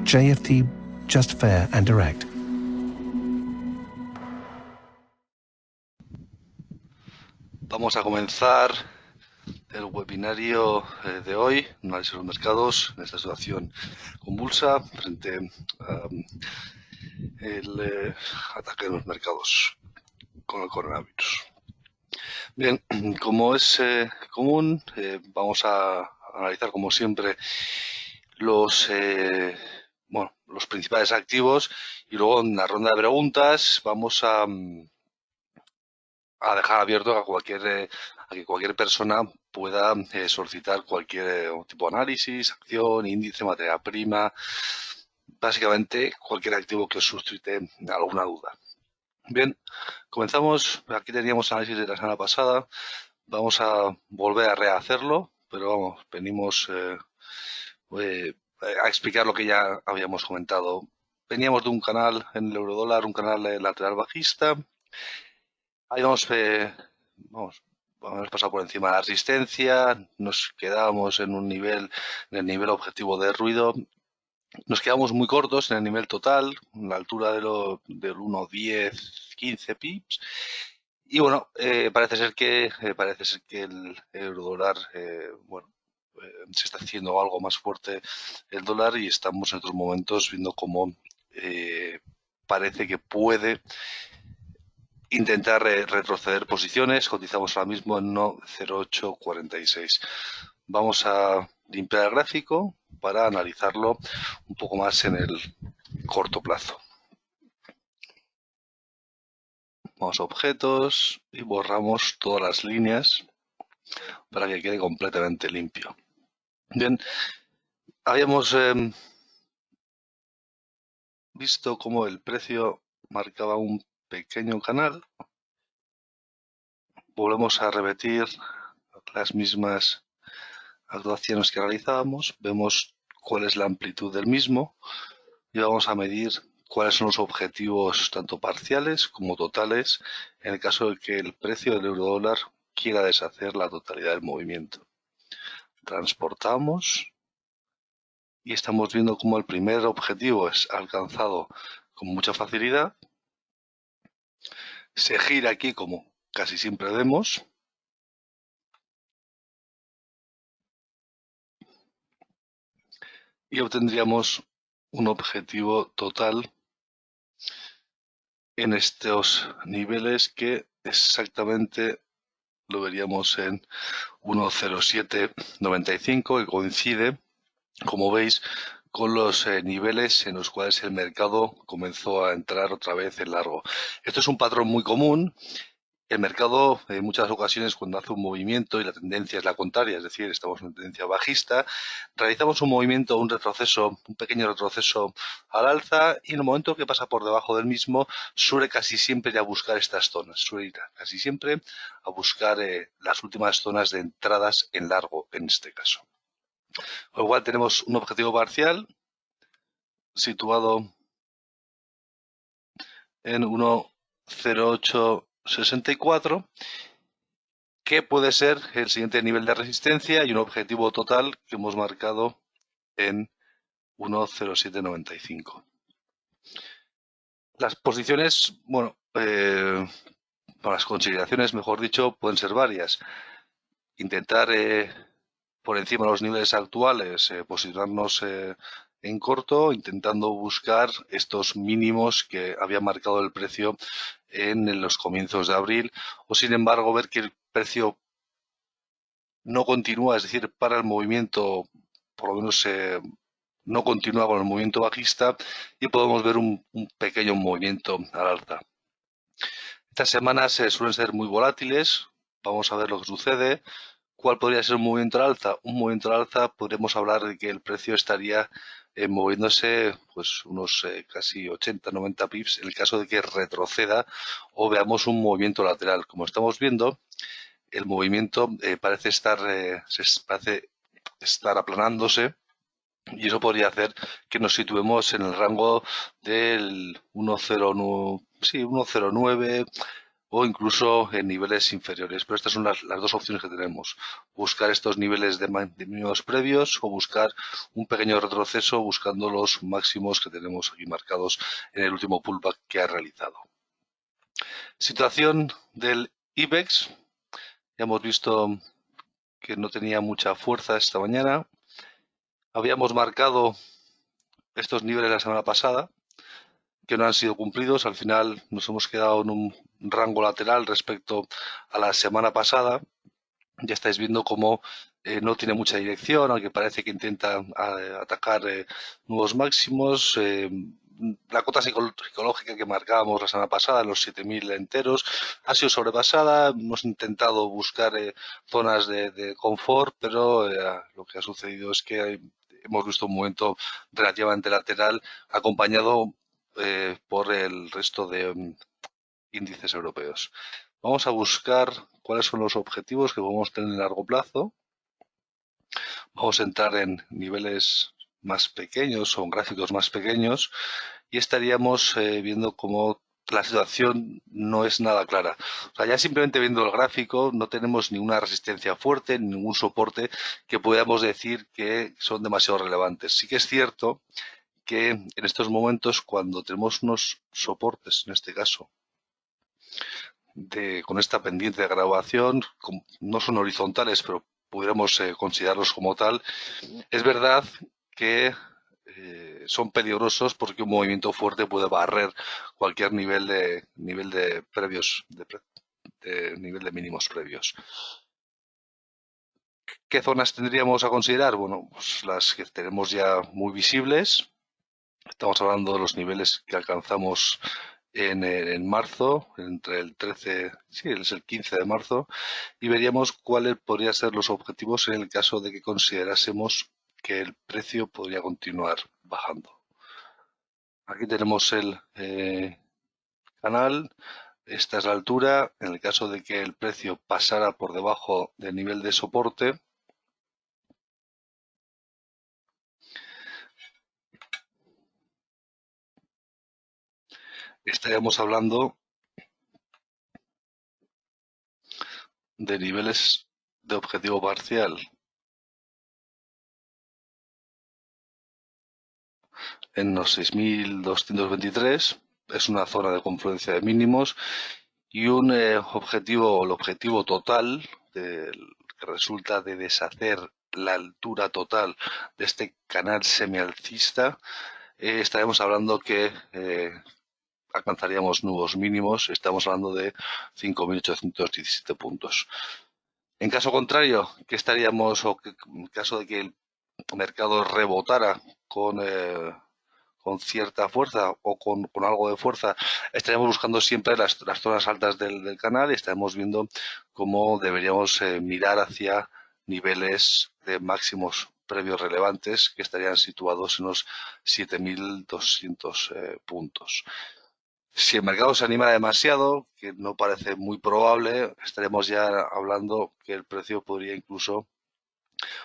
JFD, just fair and direct. Vamos a comenzar el webinario de hoy, análisis de los mercados en esta situación convulsa frente al ataque de los mercados con el coronavirus. Bien, como es común, vamos a analizar como siempre los principales activos y luego en la ronda de preguntas vamos a dejar abierto a que cualquier persona pueda solicitar cualquier tipo de análisis, acción, índice, materia prima, básicamente cualquier activo que os suscite alguna duda. Bien, comenzamos. Aquí teníamos análisis de la semana pasada. Vamos a volver a rehacerlo, pero vamos, venimos a explicar lo que ya habíamos comentado. Veníamos de un canal en el eurodólar, un canal lateral bajista. Ahí vamos pasado por encima de la resistencia, nos quedábamos en en el nivel objetivo de ruido. Nos quedamos muy cortos en el nivel total, en la altura del 1,10, 15 pips. Y bueno, parece ser que el eurodólar se está haciendo algo más fuerte el dólar y estamos en estos momentos viendo cómo parece que puede intentar retroceder posiciones. Cotizamos ahora mismo en 1,0846. Vamos a limpiar el gráfico para analizarlo un poco más en el corto plazo. Vamos a objetos y borramos todas las líneas para que quede completamente limpio. Bien, habíamos visto cómo el precio marcaba un pequeño canal. Volvemos a repetir las mismas actuaciones que realizábamos, vemos cuál es la amplitud del mismo y vamos a medir cuáles son los objetivos tanto parciales como totales en el caso de que el precio del eurodólar quiera deshacer la totalidad del movimiento. Transportamos y estamos viendo cómo el primer objetivo es alcanzado con mucha facilidad. Se gira aquí como casi siempre vemos. Y obtendríamos un objetivo total en estos niveles que exactamente lo veríamos en 1,0795, que coincide, como veis, con los niveles en los cuales el mercado comenzó a entrar otra vez en largo. Esto es un patrón muy común. El mercado, en muchas ocasiones, cuando hace un movimiento y la tendencia es la contraria, es decir, estamos en una tendencia bajista, realizamos un movimiento, un pequeño retroceso al alza y en el momento que pasa por debajo del mismo, suele casi siempre ir a buscar estas zonas, suele ir casi siempre a buscar las últimas zonas de entradas en largo, en este caso. Con lo cual tenemos un objetivo parcial situado en 1,0864, que puede ser el siguiente nivel de resistencia y un objetivo total que hemos marcado en 1,0795. Las posiciones, las consideraciones, mejor dicho, pueden ser varias. Intentar por encima de los niveles actuales posicionarnos en corto, intentando buscar estos mínimos que había marcado el precio en los comienzos de abril, o sin embargo ver que el precio no continúa, es decir, para el movimiento, por lo menos no continúa con el movimiento bajista y podemos ver un pequeño movimiento al alza. Estas semanas suelen ser muy volátiles, vamos a ver lo que sucede. ¿Cuál podría ser un movimiento al alza? Un movimiento al alza podremos hablar de que el precio estaría moviéndose pues unos casi 80-90 pips en el caso de que retroceda o veamos un movimiento lateral. Como estamos viendo, el movimiento parece estar aplanándose y eso podría hacer que nos situemos en el rango del 1,09, o incluso en niveles inferiores. Pero estas son las dos opciones que tenemos. Buscar estos niveles de mínimos previos o buscar un pequeño retroceso buscando los máximos que tenemos aquí marcados en el último pullback que ha realizado. Situación del IBEX. Ya hemos visto que no tenía mucha fuerza esta mañana. Habíamos marcado estos niveles la semana pasada que no han sido cumplidos. Al final nos hemos quedado en un rango lateral respecto a la semana pasada. Ya estáis viendo cómo no tiene mucha dirección, aunque parece que intenta atacar nuevos máximos. La cota psicológica que marcábamos la semana pasada, los 7.000 enteros, ha sido sobrepasada. Hemos intentado buscar zonas de confort, pero lo que ha sucedido es que hemos visto un movimiento relativamente lateral acompañado por el resto de índices europeos. Vamos a buscar cuáles son los objetivos que podemos tener en largo plazo. Vamos a entrar en niveles más pequeños o en gráficos más pequeños y estaríamos viendo cómo la situación no es nada clara. O sea, ya simplemente viendo el gráfico no tenemos ninguna resistencia fuerte, ningún soporte que podamos decir que son demasiado relevantes. Sí que es cierto que en estos momentos, cuando tenemos unos soportes, en este caso, con esta pendiente de grabación, no son horizontales, pero pudiéramos considerarlos como tal, es verdad que son peligrosos porque un movimiento fuerte puede barrer cualquier nivel de previos, de nivel de mínimos previos. ¿Qué zonas tendríamos a considerar? Bueno, pues las que tenemos ya muy visibles. Estamos hablando de los niveles que alcanzamos en marzo, entre el 13, sí, es el 15 de marzo, y veríamos cuáles podrían ser los objetivos en el caso de que considerásemos que el precio podría continuar bajando. Aquí tenemos el canal, esta es la altura. En el caso de que el precio pasara por debajo del nivel de soporte, estaríamos hablando de niveles de objetivo parcial en los 6.223, es una zona de confluencia de mínimos, y un objetivo, el objetivo total, que resulta de deshacer la altura total de este canal semialcista, estaremos hablando que alcanzaríamos nuevos mínimos, estamos hablando de 5.817 puntos. En caso contrario, ¿qué estaríamos, o que, en caso de que el mercado rebotara con cierta fuerza o con algo de fuerza, estaremos buscando siempre las zonas altas del canal y estaremos viendo cómo deberíamos mirar hacia niveles de máximos previos relevantes que estarían situados en los 7.200 puntos. Si el mercado se anima demasiado, que no parece muy probable, estaremos ya hablando que el precio podría incluso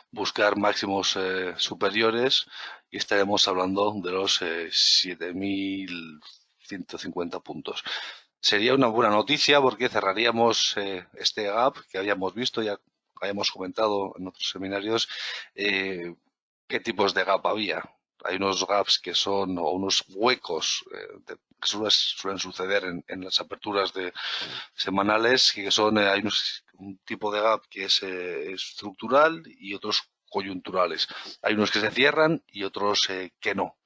buscar máximos superiores y estaremos hablando de los 7.150 puntos. Sería una buena noticia porque cerraríamos este gap que habíamos visto, ya habíamos comentado en otros seminarios qué tipos de gap había. Hay unos gaps que son, o unos huecos que suelen suceder en las aperturas semanales, que son, hay un tipo de gap que es estructural y otros coyunturales. Hay unos que se cierran y otros que no.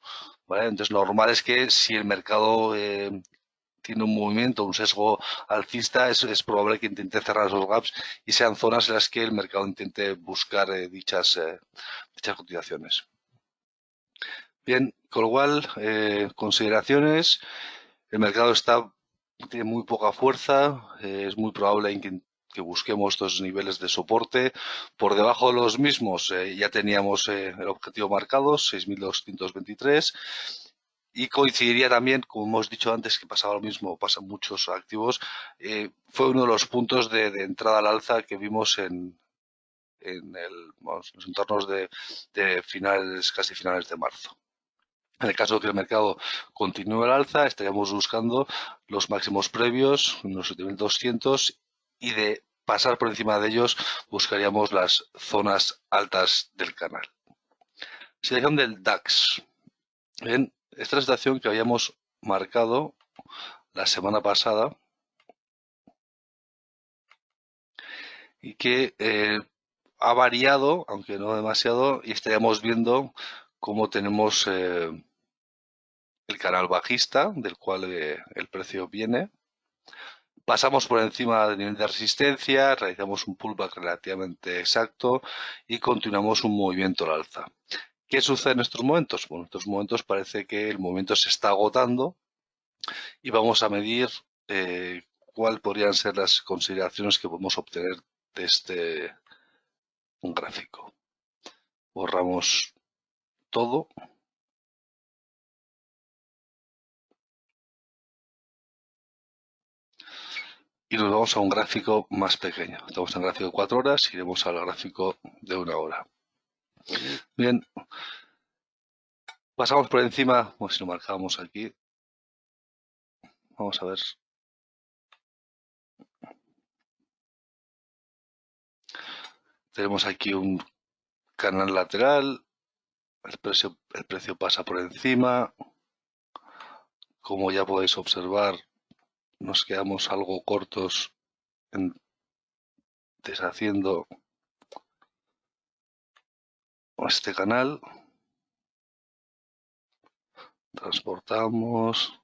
¿Vale? Entonces, lo normal es que si el mercado tiene un movimiento, un sesgo alcista, es probable que intente cerrar esos gaps y sean zonas en las que el mercado intente buscar dichas cotizaciones. Bien, con lo cual, consideraciones, el mercado tiene muy poca fuerza, es muy probable que busquemos estos niveles de soporte. Por debajo de los mismos ya teníamos el objetivo marcado, 6.223, y coincidiría también, como hemos dicho antes, que pasaba lo mismo, pasan muchos activos, fue uno de los puntos de entrada al alza que vimos en los entornos de finales, casi finales de marzo. En el caso de que el mercado continúe al alza, estaríamos buscando los máximos previos, unos 7.200, y de pasar por encima de ellos buscaríamos las zonas altas del canal. Situación del DAX. Bien, esta es la situación que habíamos marcado la semana pasada y que ha variado, aunque no demasiado, y estaríamos viendo cómo tenemos el canal bajista, del cual el precio viene. Pasamos por encima del nivel de resistencia, realizamos un pullback relativamente exacto y continuamos un movimiento al alza. ¿Qué sucede en estos momentos? Bueno, en estos momentos parece que el movimiento se está agotando y vamos a medir cuáles podrían ser las consideraciones que podemos obtener de este gráfico. Borramos todo. Y nos vamos a un gráfico más pequeño. Estamos en el gráfico de 4 horas, iremos al gráfico de 1 hora. Bien, pasamos por encima, pues si lo marcamos aquí, vamos a ver. Tenemos aquí un canal lateral, el precio pasa por encima. Como ya podéis observar, nos quedamos algo cortos deshaciendo este canal. Transportamos.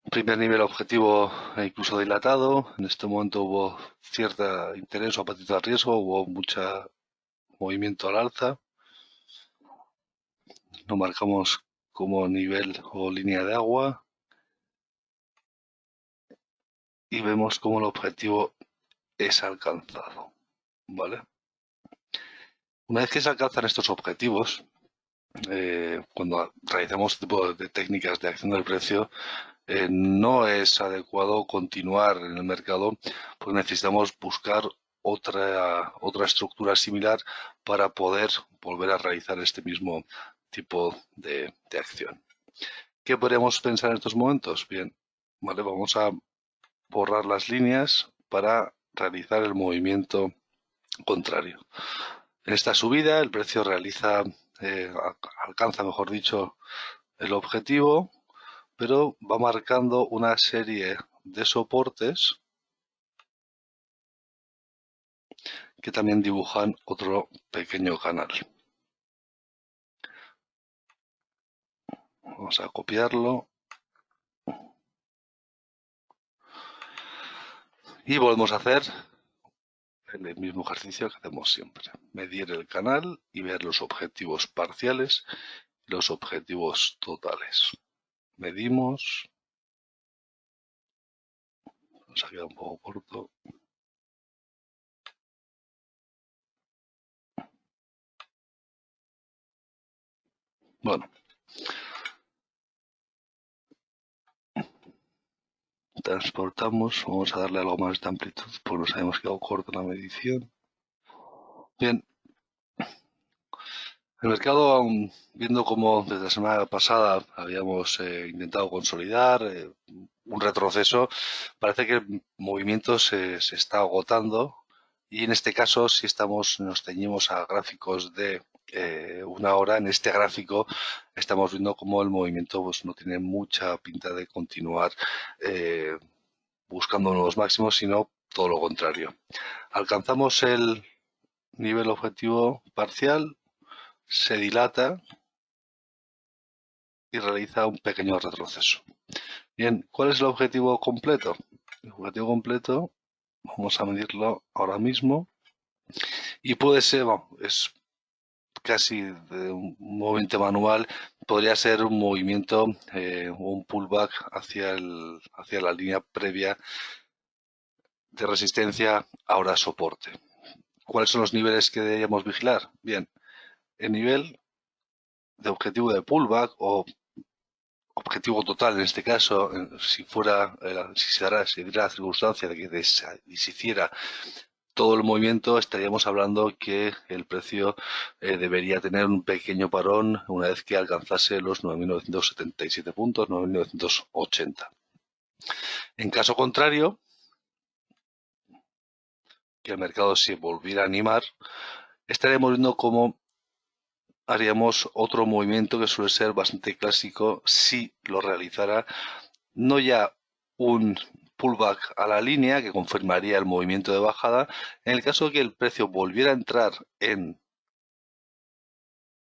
Primer nivel objetivo incluso dilatado. En este momento hubo cierto interés o apetito al riesgo, hubo mucho movimiento al alza. Lo marcamos como nivel o línea de agua. Y vemos cómo el objetivo es alcanzado. ¿Vale? Una vez que se alcanzan estos objetivos, cuando realizamos este tipo de técnicas de acción del precio, no es adecuado continuar en el mercado porque necesitamos buscar otra estructura similar para poder volver a realizar este mismo tipo de acción. ¿Qué podríamos pensar en estos momentos? Bien, vale, vamos a borrar las líneas para realizar el movimiento contrario. En esta subida el precio alcanza, mejor dicho, el objetivo, pero va marcando una serie de soportes que también dibujan otro pequeño canal. Vamos a copiarlo. Y volvemos a hacer el mismo ejercicio que hacemos siempre. Medir el canal y ver los objetivos parciales y los objetivos totales. Medimos. Nos ha quedado un poco corto. Bueno. Transportamos. Vamos a darle algo más de amplitud porque nos habíamos quedado corto en la medición. Bien. El mercado, viendo como desde la semana pasada habíamos intentado consolidar un retroceso, parece que el movimiento se está agotando y en este caso si nos ceñimos a gráficos de 1 hora, en este gráfico estamos viendo como el movimiento pues, no tiene mucha pinta de continuar buscando nuevos máximos, sino todo lo contrario. Alcanzamos el nivel objetivo parcial, se dilata y realiza un pequeño retroceso. Bien, ¿cuál es el objetivo completo? El objetivo completo, vamos a medirlo ahora mismo, y puede ser, bueno, es casi de un movimiento manual, podría ser un movimiento o un pullback hacia la línea previa de resistencia, ahora soporte. ¿Cuáles son los niveles que deberíamos vigilar? Bien, el nivel de objetivo de pullback o objetivo total en este caso, si se diera la circunstancia de que se hiciera todo el movimiento estaríamos hablando que el precio debería tener un pequeño parón una vez que alcanzase los 9.977 puntos, 9.980. En caso contrario, que el mercado se volviera a animar, estaríamos viendo cómo haríamos otro movimiento que suele ser bastante clásico si lo realizara, no ya un pullback a la línea que confirmaría el movimiento de bajada. En el caso de que el precio volviera a entrar en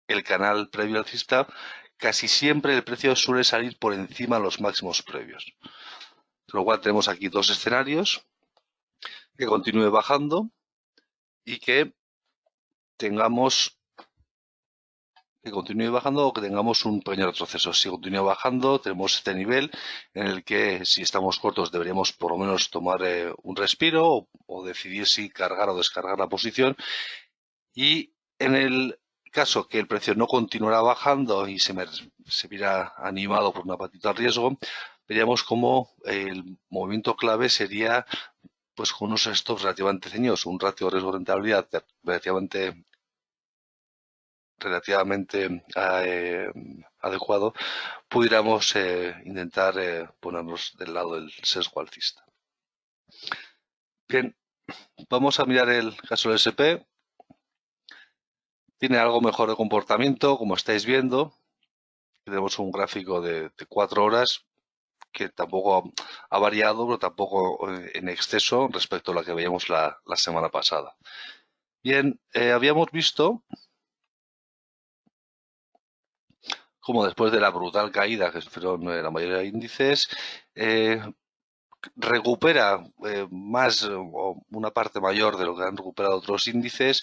el canal previo alcista, casi siempre el precio suele salir por encima de los máximos previos. Con lo cual tenemos aquí dos escenarios: que continúe bajando y que continúe bajando o que tengamos un pequeño retroceso. Si continúa bajando, tenemos este nivel en el que, si estamos cortos, deberíamos por lo menos tomar un respiro o decidir si cargar o descargar la posición. Y en el caso que el precio no continuara bajando y se viera animado por una patita al riesgo, veríamos como el movimiento clave sería pues con unos stops relativamente ceñidos, un ratio de riesgo-rentabilidad relativamente adecuado, pudiéramos intentar ponernos del lado del sesgo alcista. Bien, vamos a mirar el caso del SP. Tiene algo mejor de comportamiento, como estáis viendo. Tenemos un gráfico de 4 horas que tampoco ha variado, pero tampoco en exceso respecto a lo que veíamos la semana pasada. Bien, habíamos visto como después de la brutal caída que sufrieron la mayoría de índices, recupera más o una parte mayor de lo que han recuperado otros índices,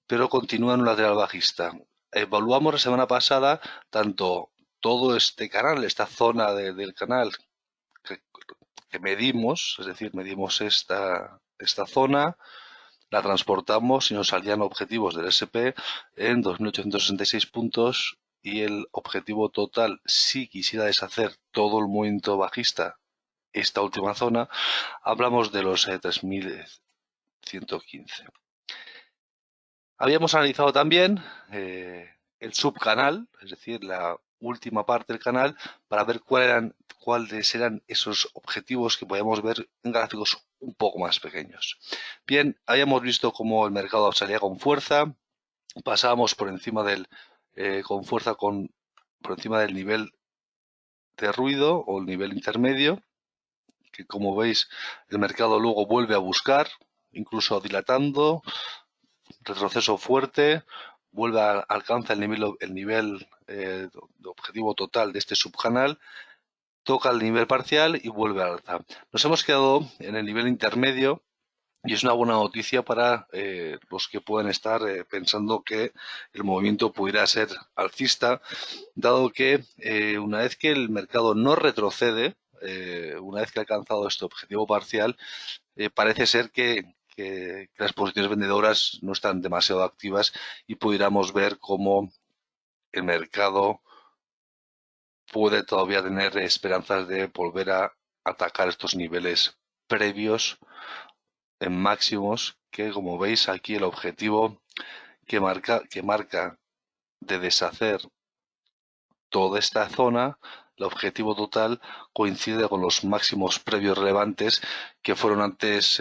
pero continúa en un lateral bajista. Evaluamos la semana pasada tanto todo este canal, esta zona del canal que medimos, es decir, medimos esta zona, la transportamos y nos salían objetivos del SP en 2.866 puntos, y el objetivo total, si quisiera deshacer todo el movimiento bajista, esta última zona, hablamos de los 3.115. Habíamos analizado también el subcanal, es decir, la última parte del canal, para ver cuáles eran esos objetivos que podíamos ver en gráficos un poco más pequeños. Bien, habíamos visto cómo el mercado salía con fuerza, pasábamos por encima del por encima del nivel de ruido o el nivel intermedio, que como veis el mercado luego vuelve a buscar, incluso dilatando, retroceso fuerte, alcanza el nivel de objetivo total de este subcanal, toca el nivel parcial y vuelve al alza. Nos hemos quedado en el nivel intermedio y es una buena noticia para los que pueden estar pensando que el movimiento pudiera ser alcista, dado que una vez que el mercado no retrocede, una vez que ha alcanzado este objetivo parcial, parece ser que las posiciones vendedoras no están demasiado activas y pudiéramos ver cómo el mercado puede todavía tener esperanzas de volver a atacar estos niveles previos en máximos, que como veis aquí el objetivo que marca de deshacer toda esta zona, el objetivo total coincide con los máximos previos relevantes que fueron antes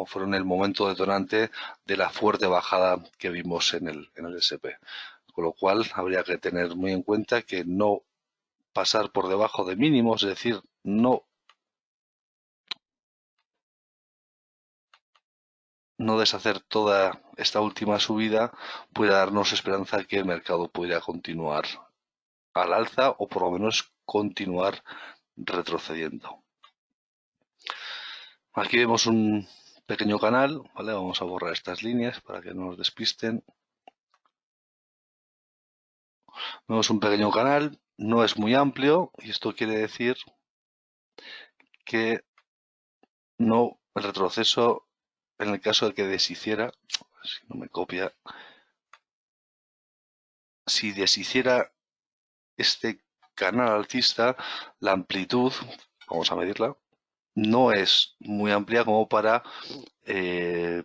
fueron el momento detonante de la fuerte bajada que vimos en el SP. Con lo cual habría que tener muy en cuenta que no pasar por debajo de mínimos, es decir, no deshacer toda esta última subida, puede darnos esperanza que el mercado pudiera continuar al alza o por lo menos continuar retrocediendo. Aquí vemos un pequeño canal, ¿vale? Vamos a borrar estas líneas para que no nos despisten. Vemos un pequeño canal, no es muy amplio y esto quiere decir que el retroceso, en el caso de que deshiciera, si no me copia, si deshiciera este canal alcista, la amplitud, vamos a medirla, no es muy amplia como para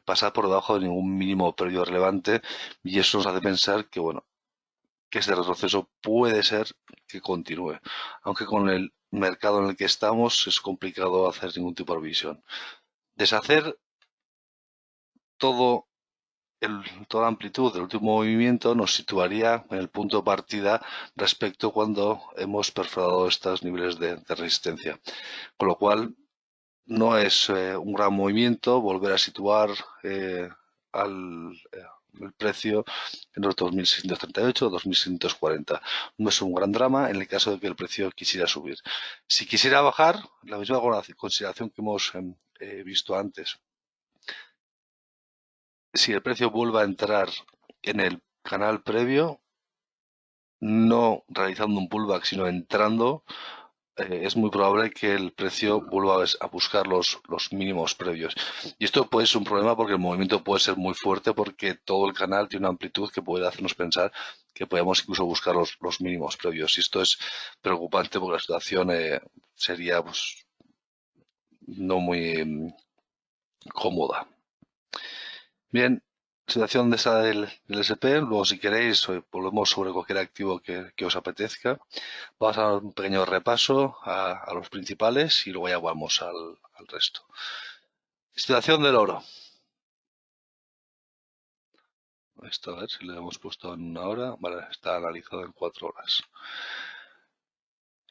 pasar por debajo de ningún mínimo previo relevante, y eso nos hace pensar que, bueno, que este retroceso puede ser que continúe, aunque con el mercado en el que estamos es complicado hacer ningún tipo de previsión. Deshacer todo toda la amplitud del último movimiento nos situaría en el punto de partida respecto cuando hemos perforado estos niveles de resistencia. Con lo cual, no es un gran movimiento volver a situar el precio en los 2.638 o 2.640. No es un gran drama en el caso de que el precio quisiera subir. Si quisiera bajar, la misma consideración que hemos visto antes, si el precio vuelve a entrar en el canal previo, no realizando un pullback, sino entrando, es muy probable que el precio vuelva a buscar los mínimos previos. Y esto puede ser un problema porque el movimiento puede ser muy fuerte porque todo el canal tiene una amplitud que puede hacernos pensar que podemos incluso buscar los mínimos previos. Y esto es preocupante porque la situación sería pues, no muy cómoda. Bien, situación de esa del SP. Luego, si queréis, volvemos sobre cualquier activo que os apetezca. Vamos a dar un pequeño repaso a los principales y luego ya vamos al resto. Situación del oro. Esto a ver si lo hemos puesto en 1 hora. Vale, está analizado en 4 horas.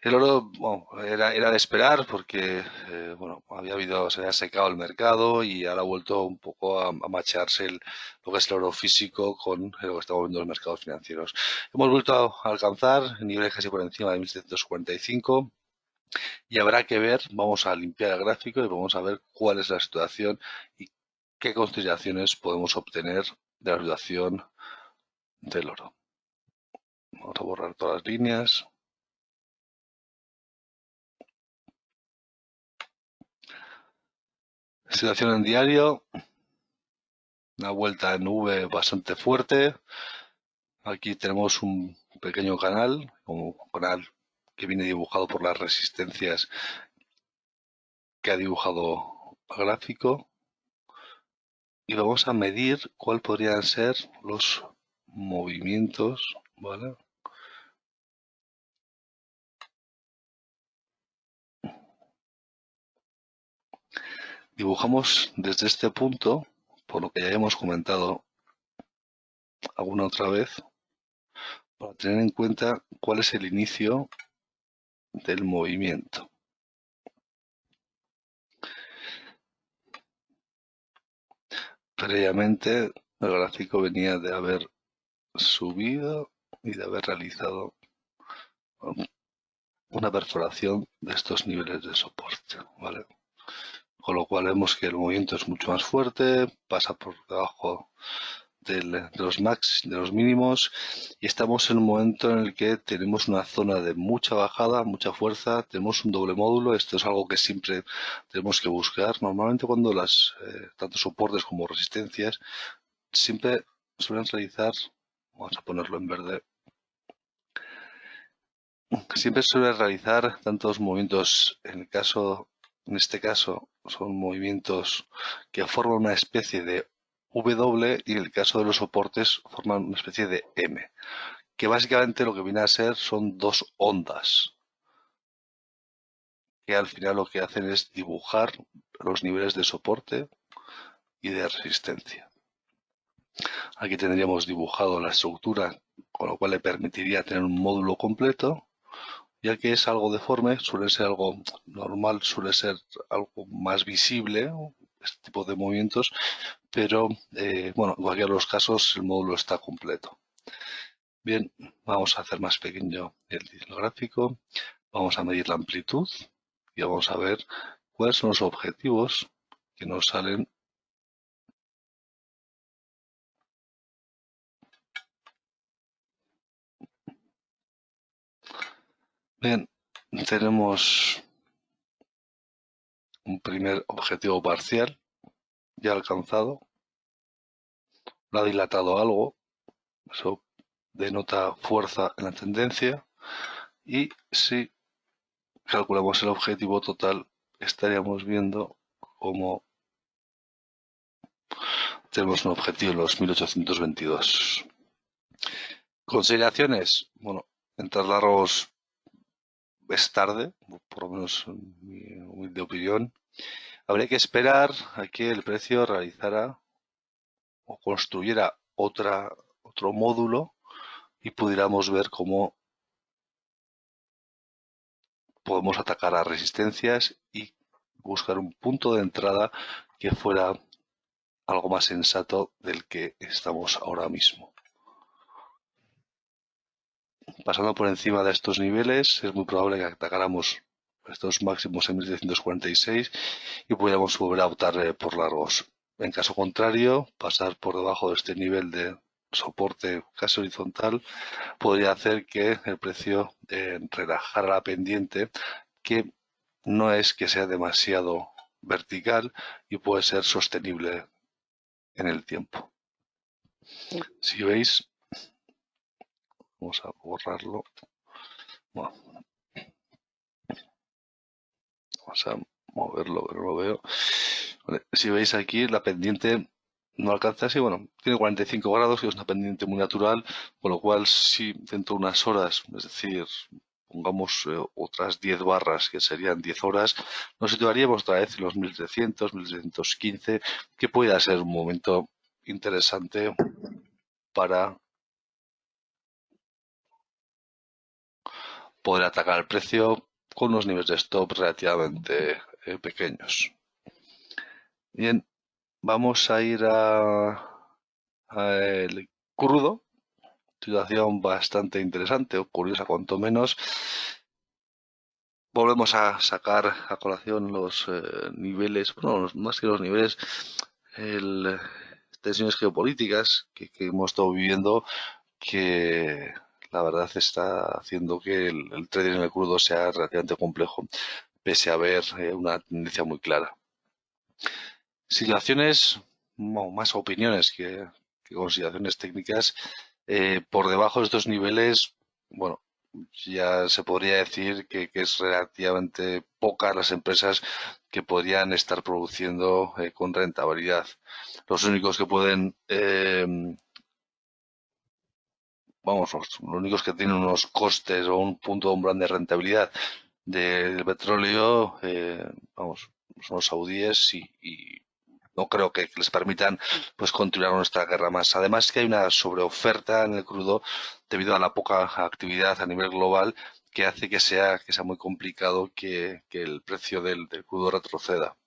El oro, bueno, era de esperar porque bueno, se había secado el mercado y ahora ha vuelto un poco a machearse lo que es el oro físico con lo que estamos viendo en los mercados financieros. Hemos vuelto a alcanzar niveles casi por encima de 1.745 y habrá que ver, vamos a limpiar el gráfico y vamos a ver cuál es la situación y qué consideraciones podemos obtener de la situación del oro. Vamos a borrar todas las líneas. Situación en diario. Una vuelta en V bastante fuerte. Aquí tenemos un pequeño canal, como un canal que viene dibujado por las resistencias que ha dibujado el gráfico. Y vamos a medir cuál podrían ser los movimientos, ¿vale? Dibujamos desde este punto, por lo que ya hemos comentado alguna otra vez, para tener en cuenta cuál es el inicio del movimiento. Previamente el gráfico venía de haber subido y de haber realizado una perforación de estos niveles de soporte, ¿vale? Con lo cual vemos que el movimiento es mucho más fuerte, pasa por debajo de los max, de los mínimos, y estamos en un momento en el que tenemos una zona de mucha bajada, mucha fuerza, tenemos un doble módulo. Esto es algo que siempre tenemos que buscar. Normalmente cuando tanto soportes como resistencias siempre suelen realizar, vamos a ponerlo en verde, siempre suele realizar tantos movimientos. En este caso, son movimientos que forman una especie de W, y en el caso de los soportes forman una especie de M, que básicamente lo que viene a ser son dos ondas, que al final lo que hacen es dibujar los niveles de soporte y de resistencia. Aquí tendríamos dibujado la estructura, con lo cual le permitiría tener un módulo completo. Ya que es algo deforme, suele ser algo normal, suele ser algo más visible, este tipo de movimientos, pero bueno, en cualquiera de los casos el módulo está completo. Bien, vamos a hacer más pequeño el gráfico, vamos a medir la amplitud y vamos a ver cuáles son los objetivos que nos salen. Bien, tenemos un primer objetivo parcial ya alcanzado, lo ha dilatado algo, eso denota fuerza en la tendencia, y si calculamos el objetivo total estaríamos viendo como tenemos un objetivo en los 1822. Consideraciones, bueno, entrar largos es tarde, por lo menos en mi humilde opinión. Habría que esperar a que el precio realizara o construyera otro módulo y pudiéramos ver cómo podemos atacar a resistencias y buscar un punto de entrada que fuera algo más sensato del que estamos ahora mismo. Pasando por encima de estos niveles, es muy probable que atacáramos estos máximos en 1746 y pudiéramos volver a optar por largos. En caso contrario, pasar por debajo de este nivel de soporte casi horizontal podría hacer que el precio relajara la pendiente, que no es que sea demasiado vertical y puede ser sostenible en el tiempo. Si veis, vamos a borrarlo. Bueno, vamos a moverlo, pero no lo veo. Vale, si veis aquí, la pendiente no alcanza así, bueno, tiene 45 grados, que es una pendiente muy natural, con lo cual si dentro de unas horas, es decir, pongamos otras 10 barras, que serían 10 horas, nos situaríamos otra vez en los 1300, 1315, que pueda ser un momento interesante para poder atacar el precio con unos niveles de stop relativamente pequeños. Bien, vamos a ir a el crudo, situación bastante interesante o curiosa cuanto menos. Volvemos a sacar a colación los niveles, bueno, más que los niveles, tensiones geopolíticas que hemos estado viviendo, que la verdad está haciendo que el trading en el crudo sea relativamente complejo, pese a haber una tendencia muy clara. Situaciones, más opiniones que consideraciones técnicas, por debajo de estos niveles, bueno, ya se podría decir que es relativamente pocas las empresas que podrían estar produciendo con rentabilidad. Los únicos que pueden, vamos, los únicos que tienen unos costes o un punto de umbral de rentabilidad del petróleo, vamos, son los saudíes y no creo que les permitan pues continuar nuestra guerra más. Además que hay una sobreoferta en el crudo debido a la poca actividad a nivel global que hace que sea muy complicado que el precio del crudo retroceda.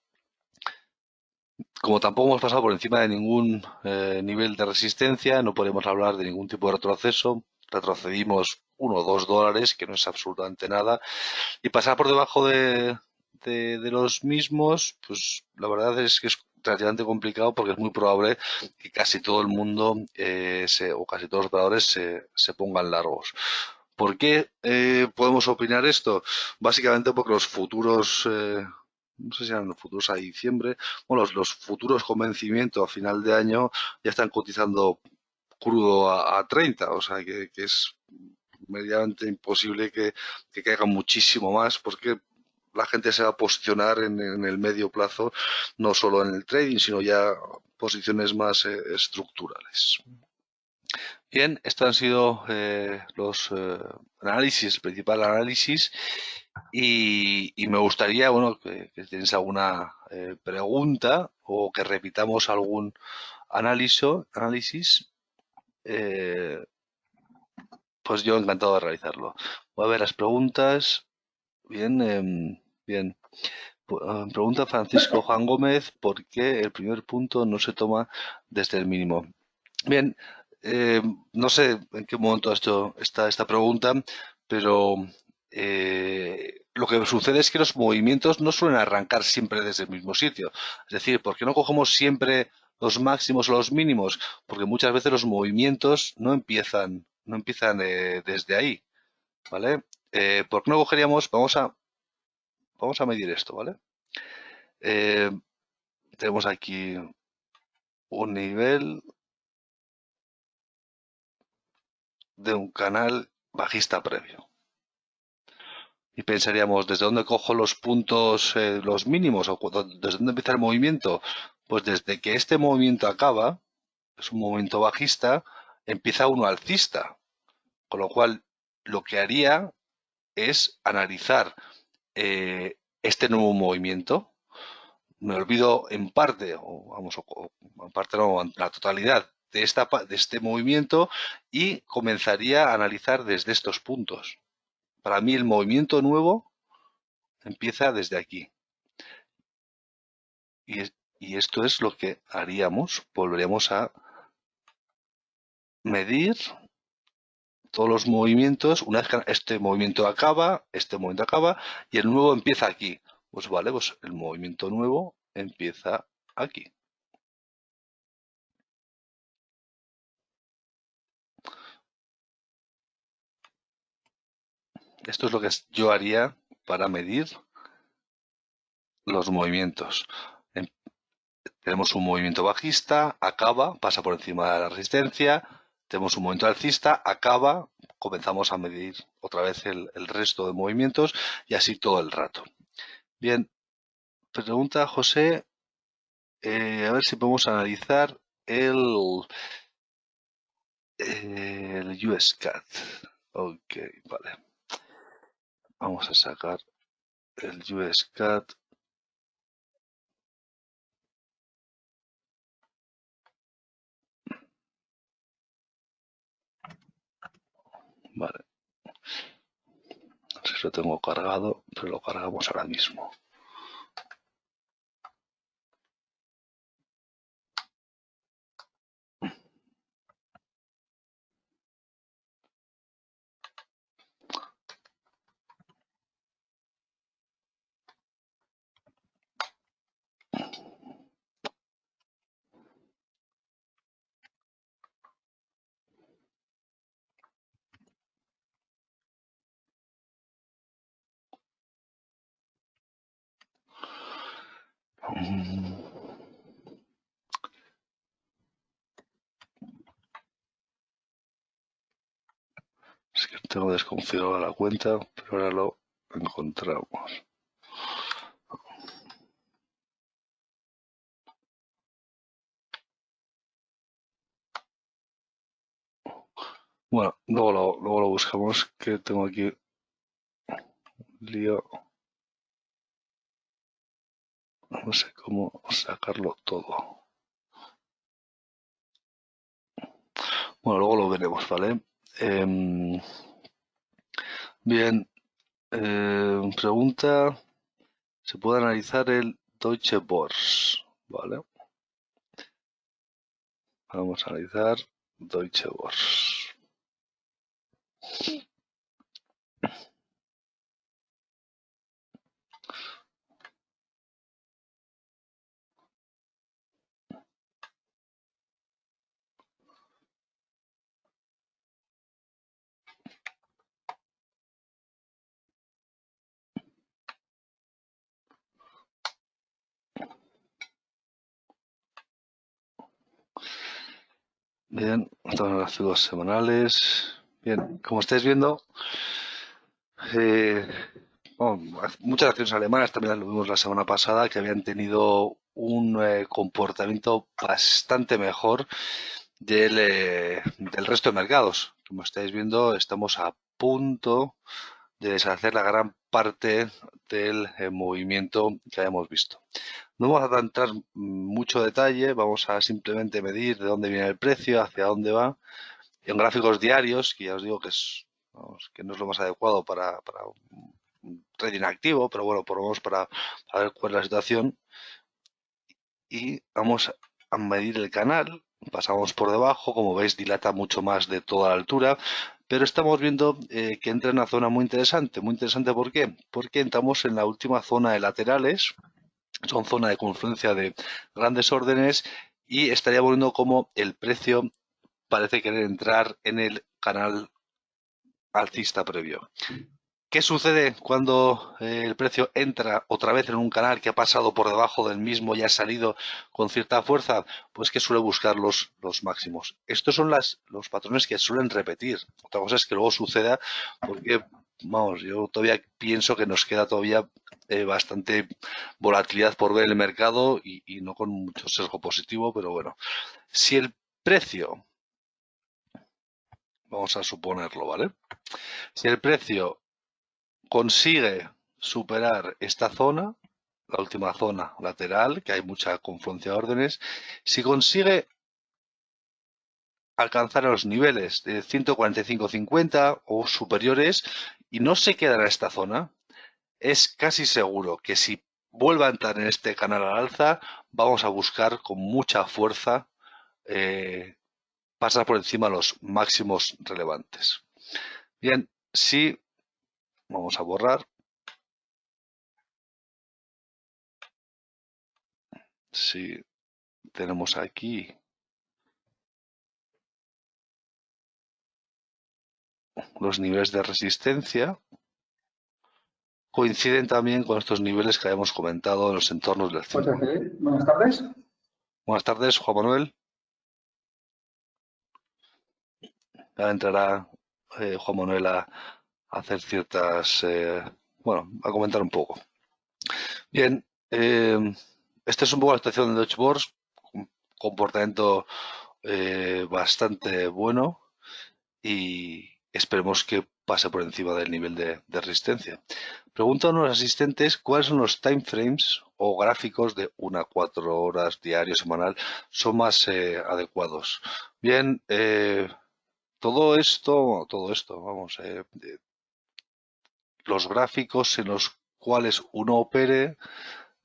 Como tampoco hemos pasado por encima de ningún nivel de resistencia, no podemos hablar de ningún tipo de retroceso. Retrocedimos 1 o 2 dólares, que no es absolutamente nada. Y pasar por debajo de los mismos, pues la verdad es que es relativamente complicado porque es muy probable que casi todo el mundo o casi todos los operadores se pongan largos. ¿Por qué podemos opinar esto? Básicamente porque los futuros, no sé si eran los futuros a diciembre, bueno, los futuros con vencimiento a final de año ya están cotizando crudo a 30, o sea que es medianamente imposible que caiga muchísimo más porque la gente se va a posicionar en el medio plazo, no solo en el trading, sino ya posiciones más estructurales. Bien, estos han sido los análisis, el principal análisis, y me gustaría, bueno, que tienes alguna pregunta o que repitamos algún análisis, pues yo encantado de realizarlo. Voy a ver las preguntas. Bien, bien. Pregunta Francisco Juan Gómez, ¿por qué el primer punto no se toma desde el mínimo? Bien, no sé en qué momento está esta pregunta, pero lo que sucede es que los movimientos no suelen arrancar siempre desde el mismo sitio. Es decir, ¿por qué no cogemos siempre los máximos o los mínimos? Porque muchas veces los movimientos no empiezan desde ahí, ¿vale? ¿Por qué no cogeríamos? Vamos a medir esto, ¿vale? Tenemos aquí un nivel de un canal bajista previo. Y pensaríamos, ¿desde dónde cojo los puntos, los mínimos? ¿O desde dónde empieza el movimiento? Pues desde que este movimiento acaba, es un movimiento bajista, empieza uno alcista. Con lo cual, lo que haría es analizar este nuevo movimiento. Me olvido en parte, o vamos, o en parte no, en la totalidad de este movimiento y comenzaría a analizar desde estos puntos. Para mí el movimiento nuevo empieza desde aquí. Y esto es lo que haríamos. Volveremos a medir todos los movimientos. Una vez que este movimiento acaba y el nuevo empieza aquí. Pues vale, pues el movimiento nuevo empieza aquí. Esto es lo que yo haría para medir los movimientos. Tenemos un movimiento bajista, acaba, pasa por encima de la resistencia. Tenemos un movimiento alcista, acaba, comenzamos a medir otra vez el resto de movimientos y así todo el rato. Bien, pregunta José, a ver si podemos analizar el USCAD. Ok, vale. Vamos a sacar el USCAD. Vale. No sé si lo tengo cargado, pero lo cargamos ahora mismo. Es que tengo desconfigurada la cuenta, pero ahora lo encontramos. Bueno, luego lo buscamos, que tengo aquí lío. No sé cómo sacarlo todo. Bueno, luego lo veremos, ¿vale? Bien, pregunta, ¿se puede analizar el Deutsche Börse? ¿Vale? Vamos a analizar Deutsche Börse. Bien, estamos en gráficos semanales. Bien, como estáis viendo, muchas acciones alemanas, también lo vimos la semana pasada, que habían tenido un comportamiento bastante mejor del resto de mercados. Como estáis viendo, estamos a punto de deshacer la gran parte del movimiento que habíamos visto. No vamos a entrar mucho detalle, vamos a simplemente medir de dónde viene el precio, hacia dónde va. En gráficos diarios, que ya os digo que que no es lo más adecuado para un trading activo, pero bueno, por lo menos para ver cuál es la situación. Y vamos a medir el canal, pasamos por debajo, como veis dilata mucho más de toda la altura, pero estamos viendo que entra en una zona muy interesante. Muy interesante, ¿por qué? Porque entramos en la última zona de laterales, son zona de confluencia de grandes órdenes y estaríamos viendo como el precio parece querer entrar en el canal alcista previo. ¿Qué sucede cuando el precio entra otra vez en un canal que ha pasado por debajo del mismo y ha salido con cierta fuerza? Pues que suele buscar los máximos. Estos son los patrones que suelen repetir. Otra cosa es que luego suceda porque vamos, yo todavía pienso que nos queda todavía bastante volatilidad por ver en el mercado y no con mucho sesgo positivo, pero bueno, si el precio, vamos a suponerlo, ¿vale? Si el precio consigue superar esta zona, la última zona lateral, que hay mucha confluencia de órdenes, si consigue alcanzar los niveles de 145.50 o superiores y no se queda en esta zona, es casi seguro que si vuelve a entrar en este canal al alza, vamos a buscar con mucha fuerza pasar por encima de los máximos relevantes. Bien, si vamos a borrar, si tenemos aquí los niveles de resistencia, coinciden también con estos niveles que habíamos comentado en los entornos del 5. Buenas tardes. Buenas tardes, Juan Manuel. Ahora entrará Juan Manuel a hacer ciertas, bueno, a comentar un poco. Bien, esta es un poco la situación de Deutsche Börse, un comportamiento bastante bueno y esperemos que pase por encima del nivel de resistencia. Preguntan a los asistentes cuáles son los timeframes o gráficos de 1 a 4 horas diario, semanal, son más adecuados. Bien, todo esto, vamos, los gráficos en los cuales uno opere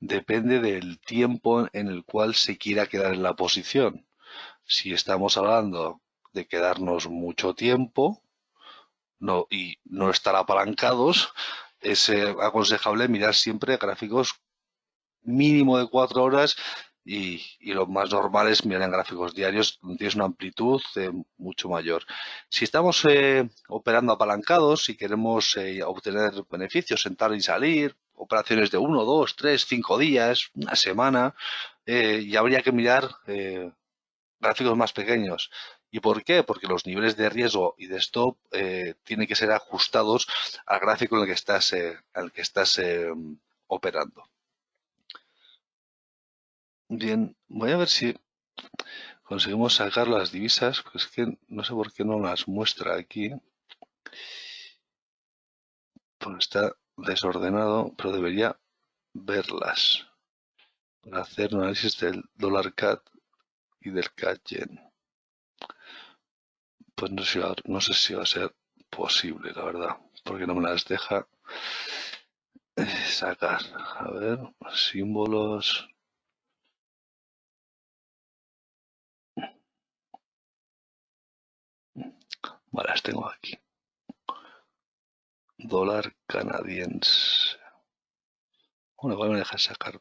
depende del tiempo en el cual se quiera quedar en la posición. Si estamos hablando de quedarnos mucho tiempo y no estar apalancados, es aconsejable mirar siempre gráficos mínimo de 4 horas y lo más normal es mirar en gráficos diarios donde tienes una amplitud mucho mayor. Si estamos operando apalancados y queremos obtener beneficios, entrar y salir, operaciones de 1, 2, 3, 5 días, una semana, y habría que mirar gráficos más pequeños. ¿Y por qué? Porque los niveles de riesgo y de stop tienen que ser ajustados al gráfico en el que estás operando. Bien, voy a ver si conseguimos sacar las divisas, pues es que no sé por qué no las muestra aquí. Pues está desordenado, pero debería verlas para hacer un análisis del dólar CAD y del CAD yen. Pues no sé si va a ser posible, la verdad, porque no me las deja sacar. A ver, símbolos. Vale, las tengo aquí. Dólar canadiense. Bueno, igual me deja sacar.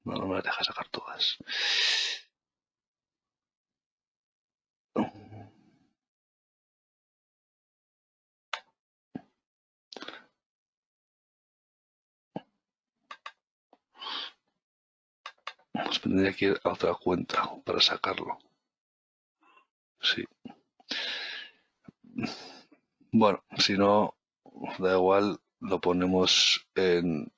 No me las deja sacar todas. Pues tendría que ir a otra cuenta para sacarlo. Sí. Bueno, si no, da igual, lo ponemos en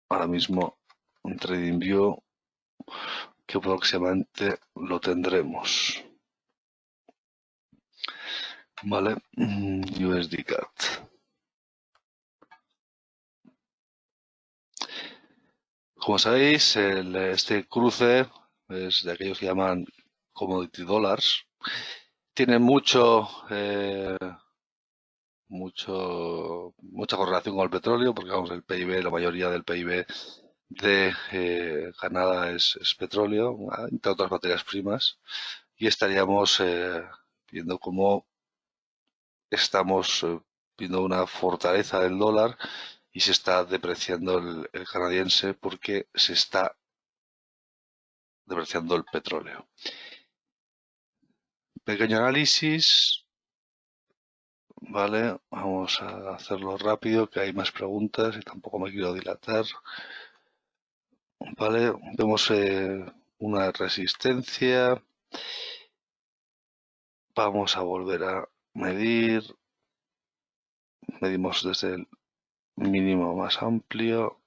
ahora mismo en TradingView, que próximamente lo tendremos. Vale, USD CAD. Como sabéis, este cruce es de aquellos que llaman commodity dollars. Tiene mucha correlación con el petróleo, porque vamos, el PIB, la mayoría del PIB de Canadá es petróleo, entre otras materias primas, y estaríamos viendo cómo estamos viendo una fortaleza del dólar y se está depreciando el canadiense porque se está depreciando el petróleo. Pequeño análisis. Vale, vamos a hacerlo rápido, que hay más preguntas y tampoco me quiero dilatar. Vale, vemos una resistencia. Vamos a volver a medir. medimos desde el mínimo más amplio,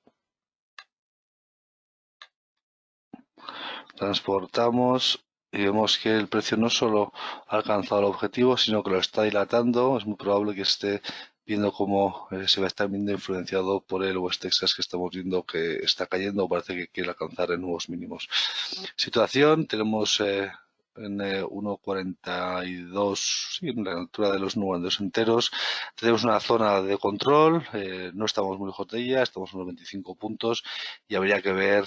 transportamos y vemos que el precio no solo ha alcanzado el objetivo, sino que lo está dilatando. Es muy probable que esté viendo cómo se va a estar viendo influenciado por el West Texas que estamos viendo que está cayendo, o parece que quiere alcanzar en nuevos mínimos. Situación, tenemos en 1.42, sí, en la altura de los 92 enteros. Tenemos una zona de control, no estamos muy lejos de ella, estamos en unos 25 puntos y habría que ver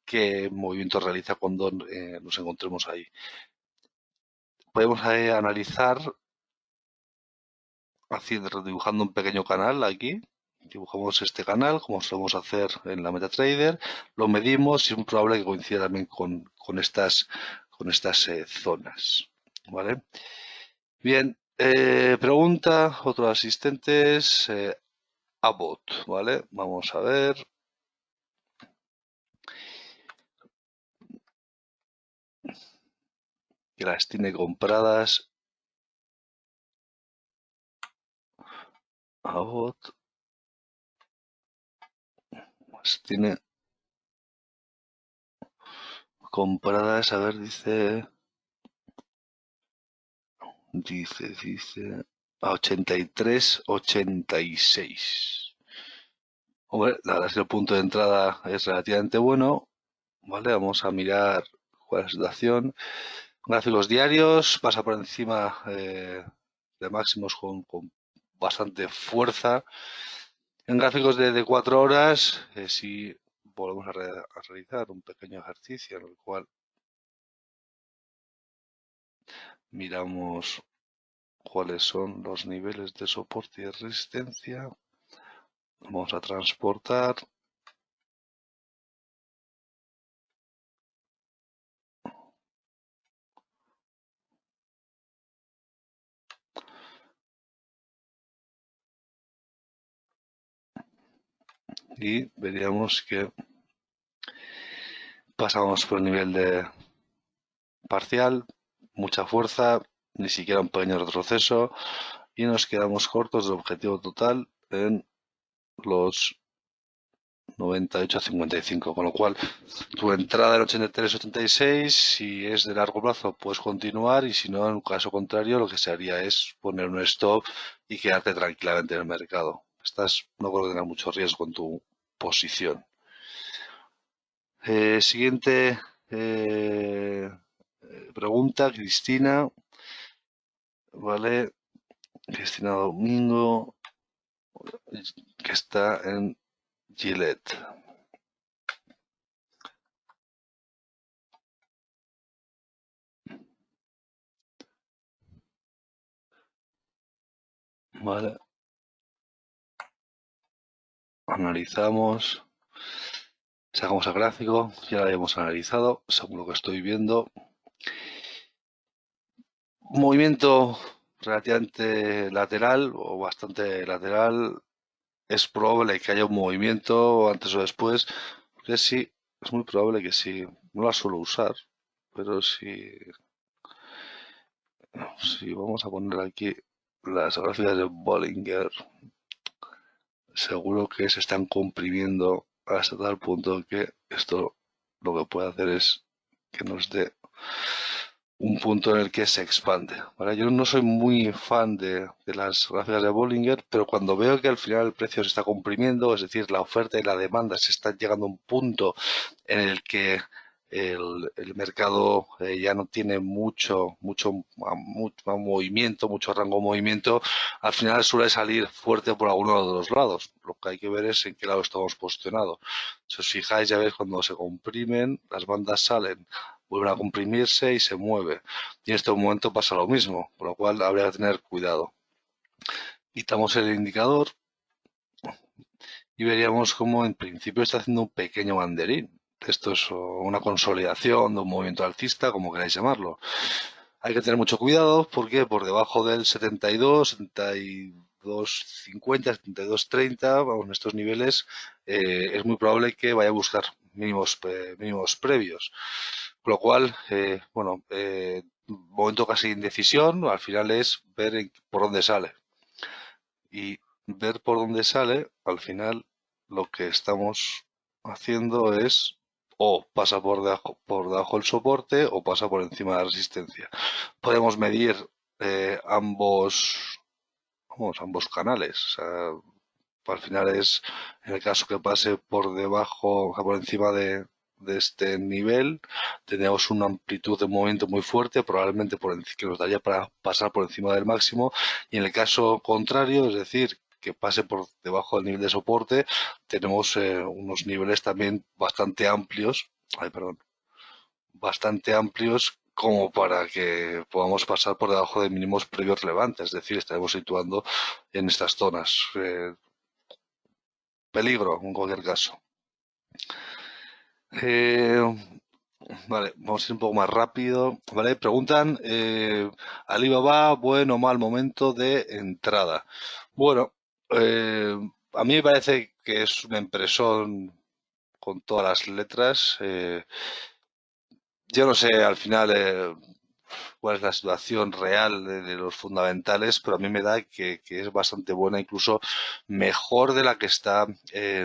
qué movimiento realiza cuando nos encontremos ahí. Podemos analizar dibujando un pequeño canal aquí. Dibujamos este canal como solemos hacer en la MetaTrader, lo medimos y es muy probable que coincida también con estas zonas. ¿Vale? Bien, pregunta, otros asistentes, Abbott, ¿vale? Vamos a ver. Que las tiene compradas. Abbott. Las tiene compradas, a ver, dice a 83, 86. Hombre, la verdad es que el punto de entrada es relativamente bueno. Vale, vamos a mirar cuál es la situación. Gráficos diarios, pasa por encima de máximos con bastante fuerza. En gráficos de 4 horas, si volvemos a realizar un pequeño ejercicio en el cual miramos cuáles son los niveles de soporte y de resistencia. Vamos a transportar. Y veríamos que pasamos por el nivel de parcial, mucha fuerza, ni siquiera un pequeño retroceso y nos quedamos cortos del objetivo total en los 98,55, con lo cual tu entrada en 83,86, si es de largo plazo puedes continuar y si no, en caso contrario lo que se haría es poner un stop y quedarte tranquilamente en el mercado. No creo que tengas mucho riesgo en tu posición. Siguiente pregunta, Cristina. Vale, Cristina Domingo, que está en Gillette. Vale. Analizamos. Sacamos el gráfico, ya lo habíamos analizado, según lo que estoy viendo. Movimiento relativamente lateral o bastante lateral. Es probable que haya un movimiento antes o después, porque sí, es muy probable que sí. No la suelo usar, pero si vamos a poner aquí las gráficas de Bollinger, seguro que se están comprimiendo hasta tal punto que esto lo que puede hacer es que nos dé un punto en el que se expande. ¿Vale? Yo no soy muy fan de las gráficas de Bollinger, pero cuando veo que al final el precio se está comprimiendo, es decir, la oferta y la demanda se están llegando a un punto en el que el mercado ya no tiene mucho movimiento, mucho rango de movimiento, al final suele salir fuerte por alguno de los lados. Lo que hay que ver es en qué lado estamos posicionados. Si os fijáis, ya veis, cuando se comprimen, las bandas salen, vuelven a comprimirse y se mueve. Y en este momento pasa lo mismo, por lo cual habría que tener cuidado. Quitamos el indicador y veríamos cómo en principio está haciendo un pequeño banderín. Esto es una consolidación de un movimiento alcista, como queráis llamarlo. Hay que tener mucho cuidado porque por debajo del 72, 72,50, 72,30, vamos, en estos niveles es muy probable que vaya a buscar mínimos previos. Con lo cual, bueno, momento casi de indecisión, al final es ver por dónde sale. Y ver por dónde sale, al final lo que estamos haciendo es o pasa por debajo del soporte o pasa por encima de la resistencia. Podemos medir ambos canales. O sea, al final es, en el caso que pase por debajo, o sea, por encima de este nivel, tenemos una amplitud de movimiento muy fuerte, probablemente que nos daría para pasar por encima del máximo, y en el caso contrario, es decir, que pase por debajo del nivel de soporte, tenemos unos niveles también bastante amplios, bastante amplios como para que podamos pasar por debajo de mínimos previos relevantes, es decir, estaremos situando en estas zonas. Peligro, en cualquier caso. Eh, vale, vamos a ir un poco más rápido. Vale, preguntan, Alibaba, buen o mal momento de entrada. Bueno, a mí me parece que es una impresión con todas las letras. Yo no sé al final cuál es la situación real de los fundamentales, pero a mí me da que es bastante buena, incluso mejor de la que está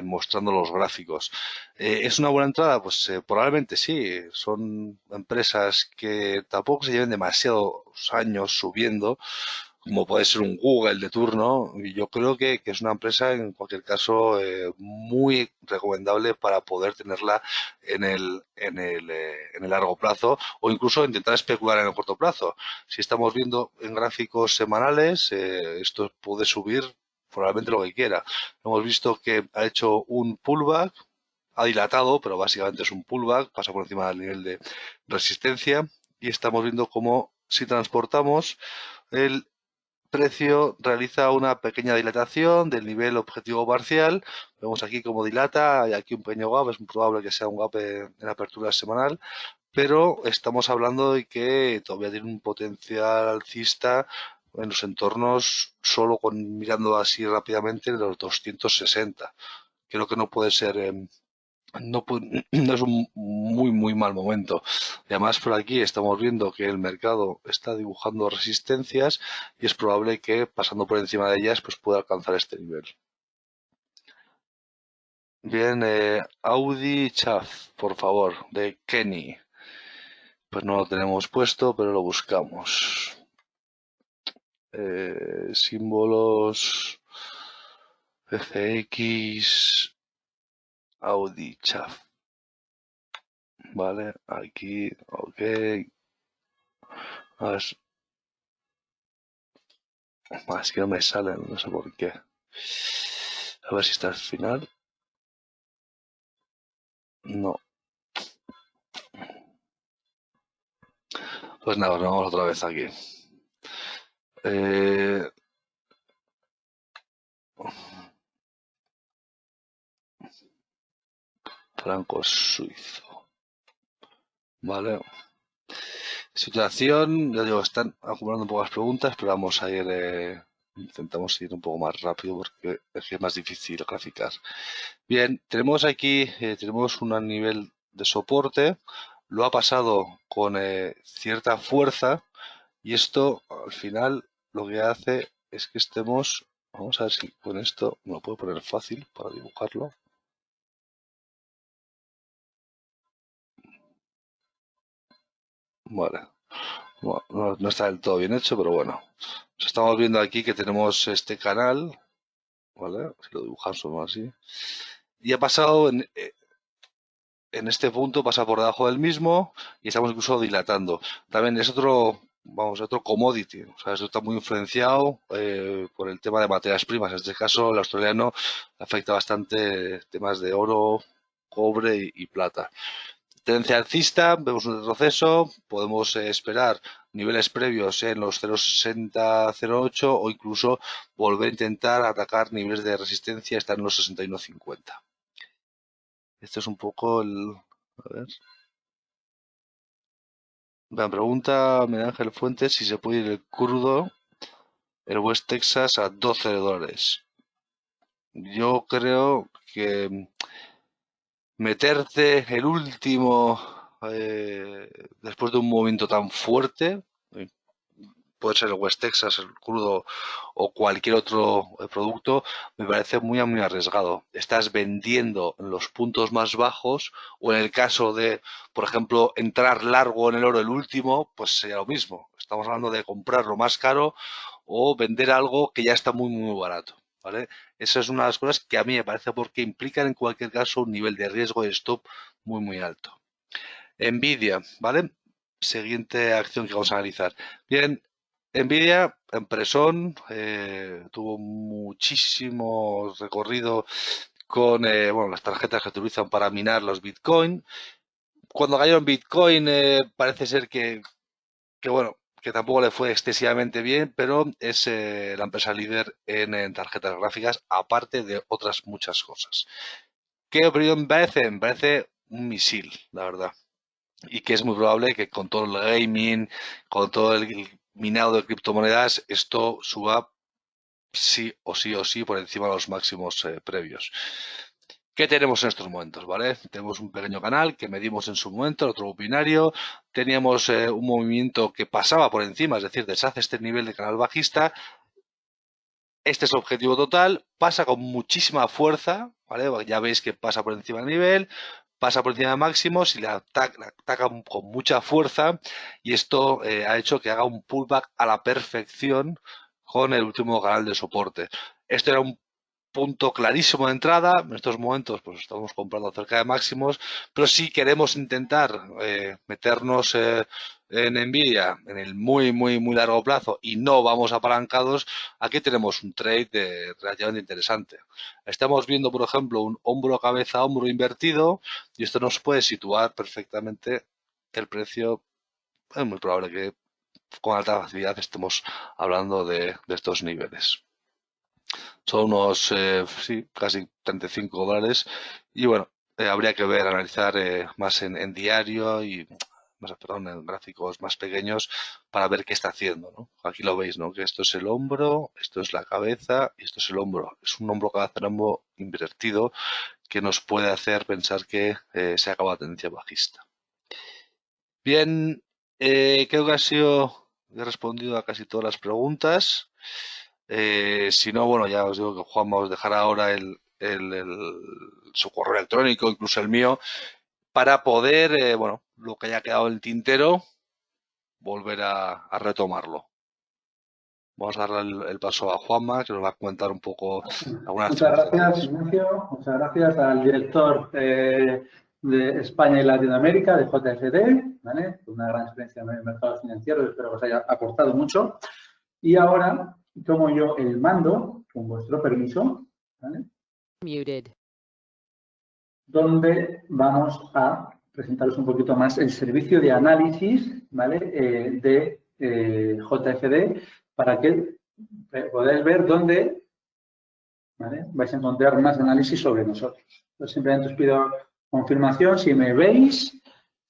mostrando los gráficos. ¿Es una buena entrada? Pues probablemente sí. Son empresas que tampoco se lleven demasiados años subiendo, como puede ser un Google de turno, y yo creo que es una empresa en cualquier caso muy recomendable para poder tenerla en el largo plazo o incluso intentar especular en el corto plazo. Si estamos viendo en gráficos semanales, esto puede subir probablemente lo que quiera. Hemos visto que ha hecho un pullback, ha dilatado, pero básicamente es un pullback, pasa por encima del nivel de resistencia y estamos viendo cómo si transportamos el precio realiza una pequeña dilatación del nivel objetivo parcial. Vemos aquí cómo dilata, hay aquí un pequeño gap, es muy probable que sea un gap en apertura semanal, pero estamos hablando de que todavía tiene un potencial alcista en los entornos, solo mirando así rápidamente, de los 260. Creo que no puede ser no, no es un muy mal momento. Y además por aquí estamos viendo que el mercado está dibujando resistencias y es probable que pasando por encima de ellas pues pueda alcanzar este nivel. Bien, Audi Chaf, por favor, de Kenny. Pues no lo tenemos puesto, pero lo buscamos. Símbolos FX Audi Chaf. Vale, aquí, ok. A ver, es que no me salen, no sé por qué. A ver si está al final. No. Pues nada, nos vamos otra vez aquí. Eh, franco suizo. Vale. Situación, ya digo, están acumulando un poco las preguntas, pero vamos a ir, intentamos ir un poco más rápido porque es que es más difícil graficar. Bien, tenemos aquí, tenemos un nivel de soporte, lo ha pasado con cierta fuerza y esto al final lo que hace es que estemos, vamos a ver si con esto me lo puedo poner fácil para dibujarlo. Vale, bueno, no está del todo bien hecho, pero bueno. Estamos viendo aquí que tenemos este canal, ¿vale? Si lo dibujamos así. Y ha pasado en este punto, pasa por debajo del mismo y estamos incluso dilatando. También es otro commodity, o sea, esto está muy influenciado por el tema de materias primas. En este caso, el australiano afecta bastante temas de oro, cobre y plata. Tendencia alcista, vemos un retroceso, podemos esperar niveles previos en los 0,60-0,8 o incluso volver a intentar atacar niveles de resistencia, estar en los 61,50. Esto es un poco el... A ver. Me pregunta Miguel Ángel Fuentes si se puede ir el crudo, el West Texas a $12. Yo creo que meterte el último después de un movimiento tan fuerte, puede ser el West Texas, el crudo o cualquier otro producto, me parece muy, muy arriesgado. Estás vendiendo en los puntos más bajos o en el caso de, por ejemplo, entrar largo en el oro el último, pues sería lo mismo. Estamos hablando de comprar lo más caro o vender algo que ya está muy, muy barato, ¿vale? Esa es una de las cosas que a mí me parece porque implican en cualquier caso un nivel de riesgo de stop muy, muy alto. Nvidia, ¿vale? Siguiente acción que vamos a analizar. Bien, Nvidia, empresón, tuvo muchísimo recorrido con bueno, las tarjetas que utilizan para minar los Bitcoin. Cuando cayó en Bitcoin parece ser bueno, que tampoco le fue excesivamente bien, pero es la empresa líder en tarjetas gráficas, aparte de otras muchas cosas. ¿Qué opinión me parece? Me parece un misil, la verdad. Y que es muy probable que con todo el gaming, con todo el minado de criptomonedas, esto suba sí o sí o sí por encima de los máximos previos. ¿Qué tenemos en estos momentos? ¿Vale? Tenemos un pequeño canal que medimos en su momento, el otro binario. Teníamos un movimiento que pasaba por encima, es decir, deshace este nivel de canal bajista. Este es el objetivo total, pasa con muchísima fuerza, ¿vale? Ya veis que pasa por encima del nivel, pasa por encima de máximos y le ataca con mucha fuerza y esto ha hecho que haga un pullback a la perfección con el último canal de soporte. Esto era un punto clarísimo de entrada. En estos momentos pues estamos comprando cerca de máximos, pero si queremos intentar meternos en Nvidia en el muy, muy, muy largo plazo y no vamos apalancados, aquí tenemos un trade relativamente interesante. Estamos viendo, por ejemplo, un hombro, cabeza, hombro invertido y esto nos puede situar perfectamente el precio. Es muy probable que con alta facilidad estemos hablando de estos niveles. Son unos, sí, casi $35. Y bueno, habría que ver, analizar más en diario y más, perdón, en gráficos más pequeños para ver qué está haciendo, ¿no? Aquí lo veis, ¿no? Que esto es el hombro, esto es la cabeza y esto es el hombro. Es un hombro cabeza hombro invertido que nos puede hacer pensar que se acaba la tendencia bajista. Bien, creo que he respondido a casi todas las preguntas. Si no, bueno, ya os digo que Juan va a dejar ahora su correo electrónico, incluso el mío, para poder, bueno, lo que haya quedado en el tintero, volver a retomarlo. Vamos a darle el paso a Juanma, que nos va a comentar un poco algunas Muchas gracias, Ignacio. Muchas gracias al director de España y Latinoamérica, de JFD, ¿vale? Una gran experiencia en el mercado financiero, espero que os haya aportado mucho. Y ahora tomo yo el mando, con vuestro permiso, ¿vale? Muted. Donde vamos a presentaros un poquito más el servicio de análisis, ¿vale? De JFD, para que podáis ver dónde, ¿vale? Vais a encontrar más análisis sobre nosotros. Entonces, simplemente os pido confirmación si me veis,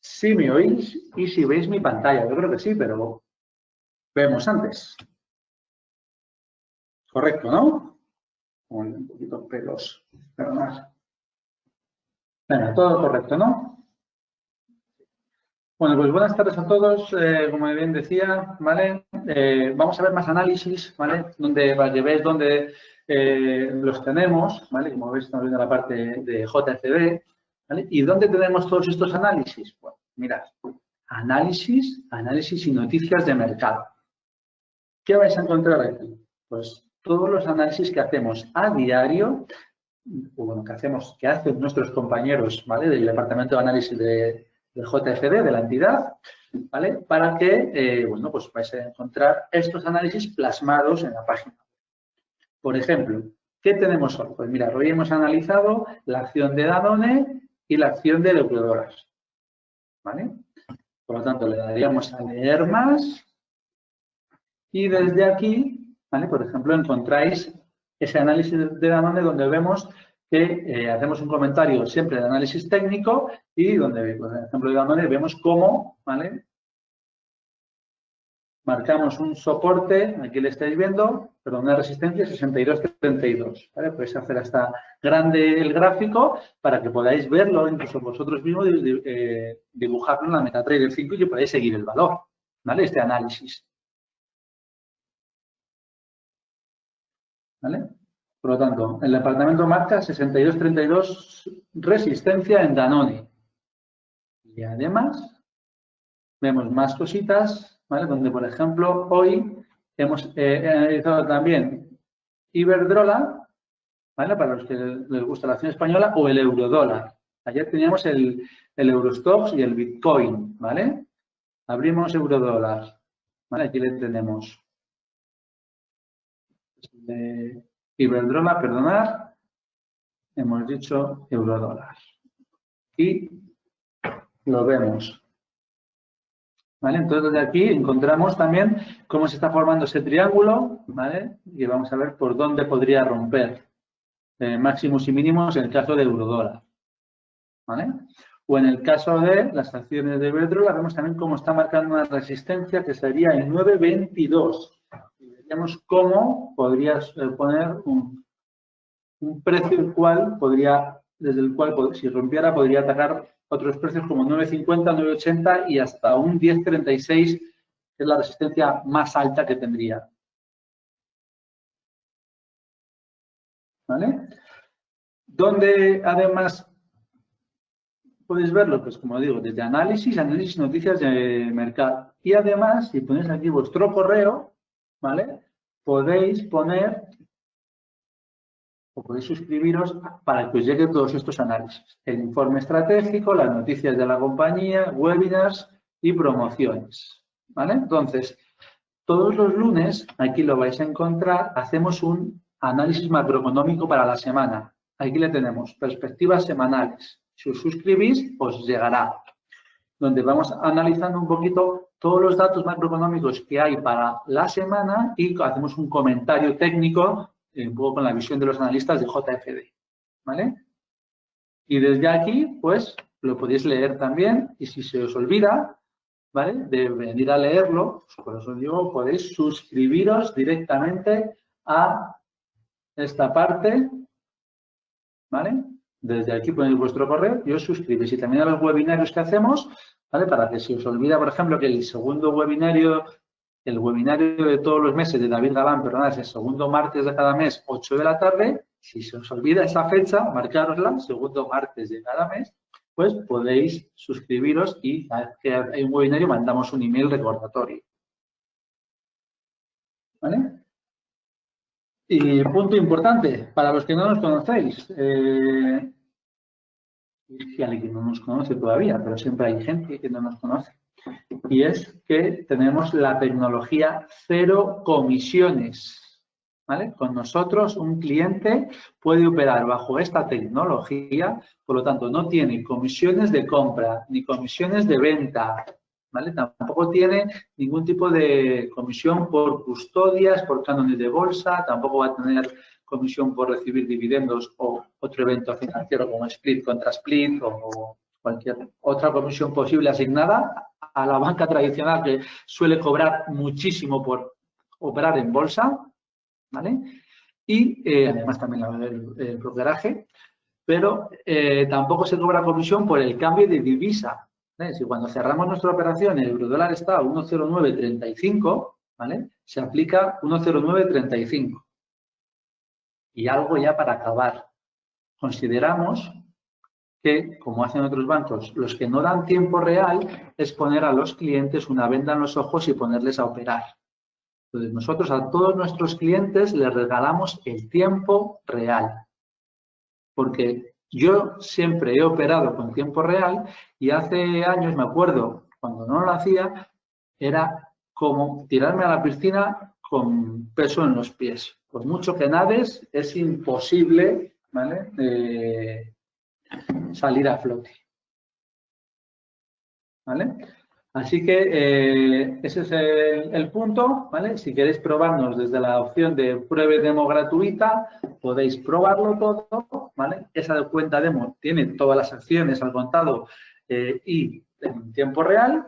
si me oís y si veis mi pantalla. Yo creo que sí, pero vemos antes. Correcto, ¿no? Un poquito pelos, pero más. Venga, todo correcto, ¿no? Bueno, pues buenas tardes a todos. Como bien decía, ¿vale? Vamos a ver más análisis, ¿vale? Donde para que veáis dónde los tenemos, ¿vale? Como veis, estamos viendo la parte de JFD, ¿vale? ¿Y dónde tenemos todos estos análisis? Bueno, mirad, análisis y noticias de mercado. ¿Qué vais a encontrar aquí? Pues todos los análisis que hacemos a diario, o bueno, que hacen nuestros compañeros, ¿vale? Del departamento de análisis del JFD, de la entidad, ¿vale? Para que, bueno, pues vais a encontrar estos análisis plasmados en la página. Por ejemplo, ¿qué tenemos hoy? Pues mira, hoy hemos analizado la acción de Danone y la acción de Electrodoras, ¿vale? Por lo tanto, le daríamos a leer más y desde aquí, ¿vale? Por ejemplo, encontráis ese análisis de Danone donde vemos que hacemos un comentario siempre de análisis técnico y donde, por ejemplo, de Danone vemos cómo, ¿vale? Marcamos un soporte, aquí le estáis viendo, pero una resistencia 62.32, ¿vale? Podéis hacer hasta grande el gráfico para que podáis verlo, incluso vosotros mismos, dibujarlo en la MetaTrader 5 y que podáis seguir el valor, ¿vale? Este análisis. ¿vale? Por lo tanto, el departamento marca 62,32 resistencia en Danone. Y además, vemos más cositas, ¿vale? Donde, por ejemplo, hoy hemos analizado también Iberdrola, ¿vale? Para los que les gusta la acción española, o el eurodólar. Ayer teníamos el Eurostoxx y el Bitcoin, ¿vale? Abrimos eurodólar, ¿vale? Aquí le tenemos. Iberdrola, perdonad, hemos dicho eurodólar. Y lo vemos. ¿Vale? Entonces, de aquí encontramos también cómo se está formando ese triángulo, ¿vale? Y vamos a ver por dónde podría romper máximos y mínimos en el caso de eurodólar, ¿vale? O en el caso de las acciones de Iberdrola, vemos también cómo está marcando una resistencia que sería en 9,22. Y veríamos cómo podrías poner un precio desde el cual, si rompiera, podría atacar otros precios como 9,50, 9,80 y hasta un 10,36, que es la resistencia más alta que tendría. ¿Vale? Donde además podéis verlo, pues como digo, desde análisis, noticias de mercado. Y además, si ponéis aquí vuestro correo, ¿vale? Podéis poner o podéis suscribiros para que os lleguen todos estos análisis. El informe estratégico, las noticias de la compañía, webinars y promociones. ¿Vale? Entonces, todos los lunes, aquí lo vais a encontrar, hacemos un análisis macroeconómico para la semana. Aquí le tenemos, perspectivas semanales. Si os suscribís, os llegará. Donde vamos analizando un poquito todos los datos macroeconómicos que hay para la semana y hacemos un comentario técnico un poco con la visión de los analistas de JFD, ¿vale? Y desde aquí, pues, lo podéis leer también y si se os olvida, ¿vale? De venir a leerlo, pues, por eso digo, podéis suscribiros directamente a esta parte, ¿vale? Desde aquí ponéis vuestro correo y os suscribís. Y también a los webinarios que hacemos, ¿vale? Para que si os olvida, por ejemplo, que el segundo webinario, el webinario de todos los meses de David Galán, perdón, es el segundo martes de cada mes, 8 de la tarde. Si se os olvida esa fecha, marcarosla, segundo martes de cada mes, pues podéis suscribiros y cada vez que hay un webinario mandamos un email recordatorio. ¿Vale? Y punto importante, para los que no nos conocéis, si alguien no nos conoce todavía, pero siempre hay gente que no nos conoce. Y es que tenemos la tecnología cero comisiones, ¿vale? Con nosotros un cliente puede operar bajo esta tecnología, por lo tanto no tiene comisiones de compra ni comisiones de venta, ¿vale? Tampoco tiene ningún tipo de comisión por custodias, por cánones de bolsa, tampoco va a tener comisión por recibir dividendos o otro evento financiero como split contra split o cualquier otra comisión posible asignada a la banca tradicional que suele cobrar muchísimo por operar en bolsa, ¿vale? Y además también el brokeraje, pero tampoco se cobra comisión por el cambio de divisa. Si cuando cerramos nuestra operación el eurodólar está a 1,0935, ¿vale? Se aplica 1,0935. Y algo ya para acabar. Consideramos que, como hacen otros bancos, los que no dan tiempo real es poner a los clientes una venda en los ojos y ponerles a operar. Entonces, nosotros a todos nuestros clientes les regalamos el tiempo real. Porque yo siempre he operado con tiempo real y hace años, me acuerdo, cuando no lo hacía, era como tirarme a la piscina con peso en los pies. Por mucho que nades, es imposible, ¿vale? Salir a flote. ¿Vale? Así que ese es el punto, ¿vale? Si queréis probarnos desde la opción de prueba demo gratuita, podéis probarlo todo, ¿vale? Esa cuenta demo tiene todas las acciones al contado y en tiempo real.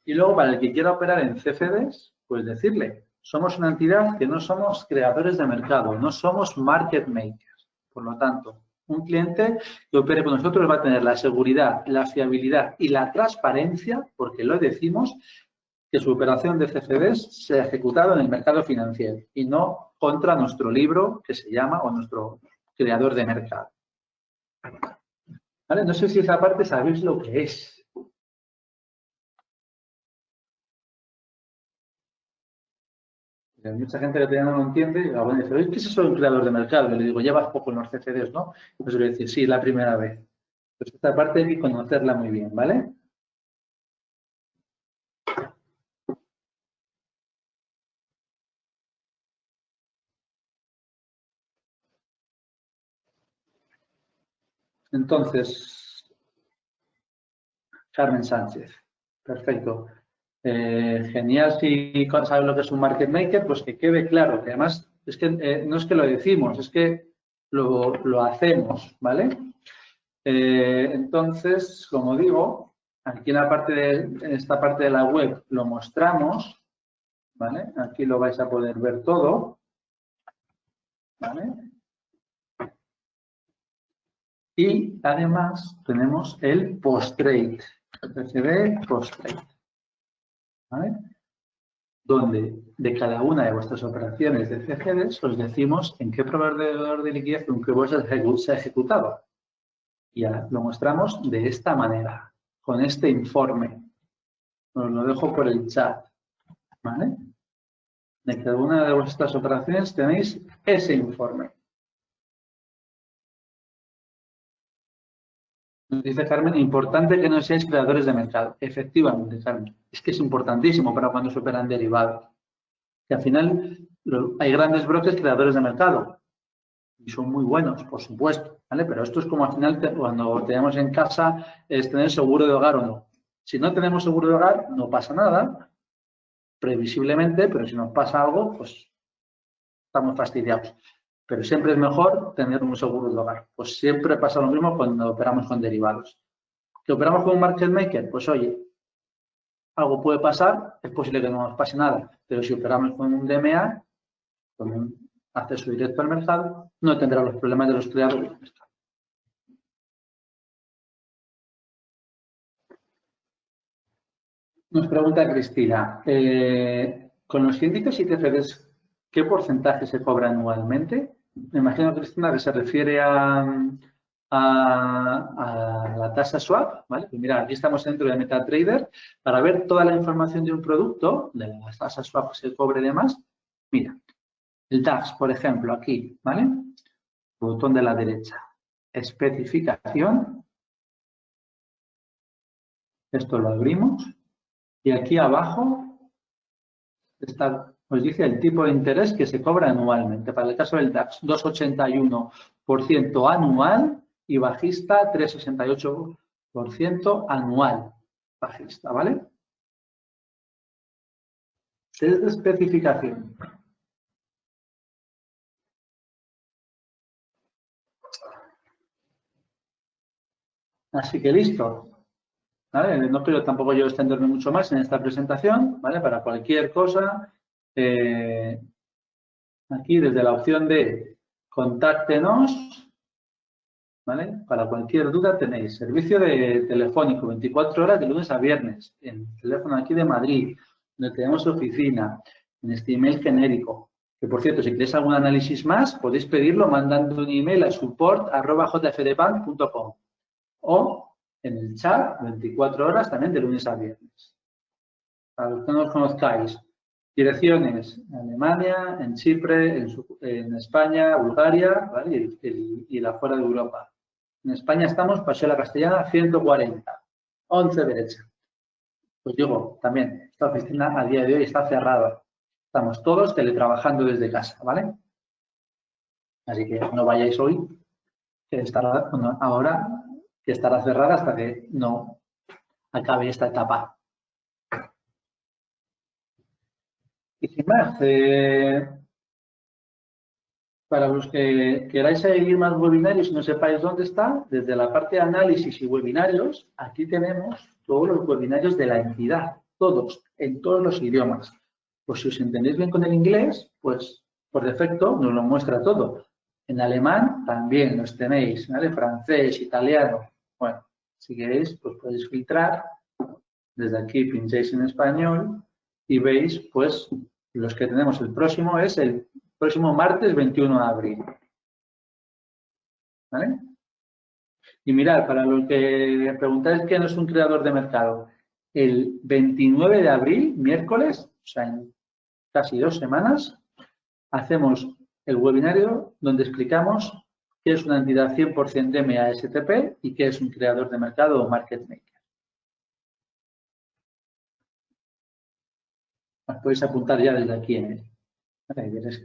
Y luego, para el que quiera operar en CFDs, pues decirle, somos una entidad que no somos creadores de mercado, no somos market makers. Por lo tanto, un cliente que opere con nosotros va a tener la seguridad, la fiabilidad y la transparencia, porque lo decimos, que su operación de CFDs se ha ejecutado en el mercado financiero y no contra nuestro libro que se llama, o nuestro creador de mercado. ¿Vale? No sé si esa parte sabéis lo que es. Hay mucha gente que todavía no lo entiende y bueno, dice, ¿qué es eso de un creador de mercado? Y le digo, llevas poco en los CFDs, ¿no? Pues le voy a decir, sí, es la primera vez. Pues esta parte hay que conocerla muy bien, ¿vale? Entonces, Carmen Sánchez, perfecto. Genial si sabes lo que es un market maker, pues que quede claro, que además es que no es que lo decimos, es que lo hacemos, ¿vale? Entonces, como digo, aquí en esta parte de la web lo mostramos, ¿vale? Aquí lo vais a poder ver todo, ¿vale? Y además tenemos el post-trade, el PCB post-trade, ¿vale? Donde de cada una de vuestras operaciones de CFDs os decimos en qué proveedor de liquidez o en qué bolsa se ha ejecutado. Y ya lo mostramos de esta manera, con este informe. Os lo dejo por el chat, ¿vale? De cada una de vuestras operaciones tenéis ese informe. Nos dice Carmen, importante que no seáis creadores de mercado. Efectivamente, Carmen. Es que es importantísimo para cuando se operan derivados. Que al final hay grandes brokers creadores de mercado. Y son muy buenos, por supuesto. ¿Vale? Pero esto es como al final cuando tenemos en casa es tener seguro de hogar o no. Si no tenemos seguro de hogar, no pasa nada, previsiblemente, pero si nos pasa algo, pues estamos fastidiados. Pero siempre es mejor tener un seguro de hogar. Pues siempre pasa lo mismo cuando operamos con derivados. ¿Que operamos con un market maker? Pues oye, algo puede pasar, es posible que no nos pase nada. Pero si operamos con un DMA, con un acceso directo al mercado, no tendrá los problemas de los creadores del mercado. Nos pregunta Cristina, con los índices y CFDs, ¿qué porcentaje se cobra anualmente? Me imagino, Cristina, que se refiere a la tasa swap, ¿vale? Pues mira, aquí estamos dentro de MetaTrader para ver toda la información de un producto, de las tasas swap que se cobre y demás. Mira, el DAX, por ejemplo, aquí, ¿vale? Botón de la derecha, especificación. Esto lo abrimos. Y aquí abajo nos dice el tipo de interés que se cobra anualmente. Para el caso del DAX, 2,81% anual y bajista 3,68% anual bajista, ¿vale? Es de especificación. Así que listo. ¿Vale? No quiero tampoco yo extenderme mucho más en esta presentación, ¿vale? Para cualquier cosa, aquí desde la opción de contáctenos, ¿vale? Para cualquier duda tenéis servicio de telefónico 24 horas de lunes a viernes, en el teléfono aquí de Madrid, donde tenemos oficina, en este email genérico. Que por cierto, si queréis algún análisis más, podéis pedirlo mandando un email a support@jfdbank.com o en el chat 24 horas también de lunes a viernes. Para los que no os conozcáis, direcciones en Alemania, en Chipre, en España, Bulgaria, ¿vale? y la fuera de Europa. En España estamos, Paseo de la Castellana, 140, 11 derecha. Pues digo, también, esta oficina a día de hoy está cerrada. Estamos todos teletrabajando desde casa, ¿vale? Así que no vayáis hoy, que estará, bueno, ahora que estará cerrada hasta que no acabe esta etapa. Y sin más, para los que queráis seguir más webinarios y no sepáis dónde está, desde la parte de análisis y webinarios, aquí tenemos todos los webinarios de la entidad, todos, en todos los idiomas. Pues si os entendéis bien con el inglés, pues por defecto nos lo muestra todo. En alemán también los tenéis, ¿vale? Francés, italiano. Bueno, si queréis, pues podéis filtrar. Desde aquí pincháis en español y veis, pues, los que tenemos. El próximo es el próximo martes 21 de abril. ¿Vale? Y mirad, para los que preguntáis quién es un creador de mercado, el 29 de abril, miércoles, o sea, en casi 2 semanas, hacemos el webinario donde explicamos qué es una entidad 100% MASTP y qué es un creador de mercado o market maker. Os podéis apuntar ya desde aquí.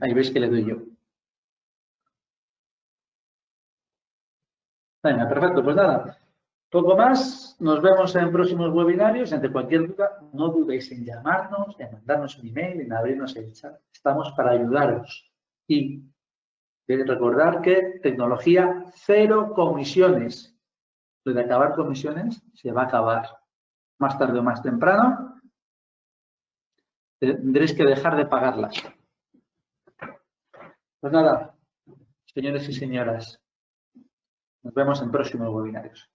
Ahí veis que le doy yo. Venga, perfecto. Pues nada, poco más. Nos vemos en próximos webinarios. Ante cualquier duda, no dudéis en llamarnos, en mandarnos un email, en abrirnos el chat. Estamos para ayudaros. Y recordar que tecnología, 0 comisiones. Lo de acabar comisiones se va a acabar más tarde o más temprano. Tendréis que dejar de pagarlas. Pues nada, señores y señoras, nos vemos en próximos webinarios.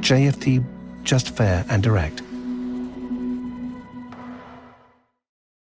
JFT, just fair and direct.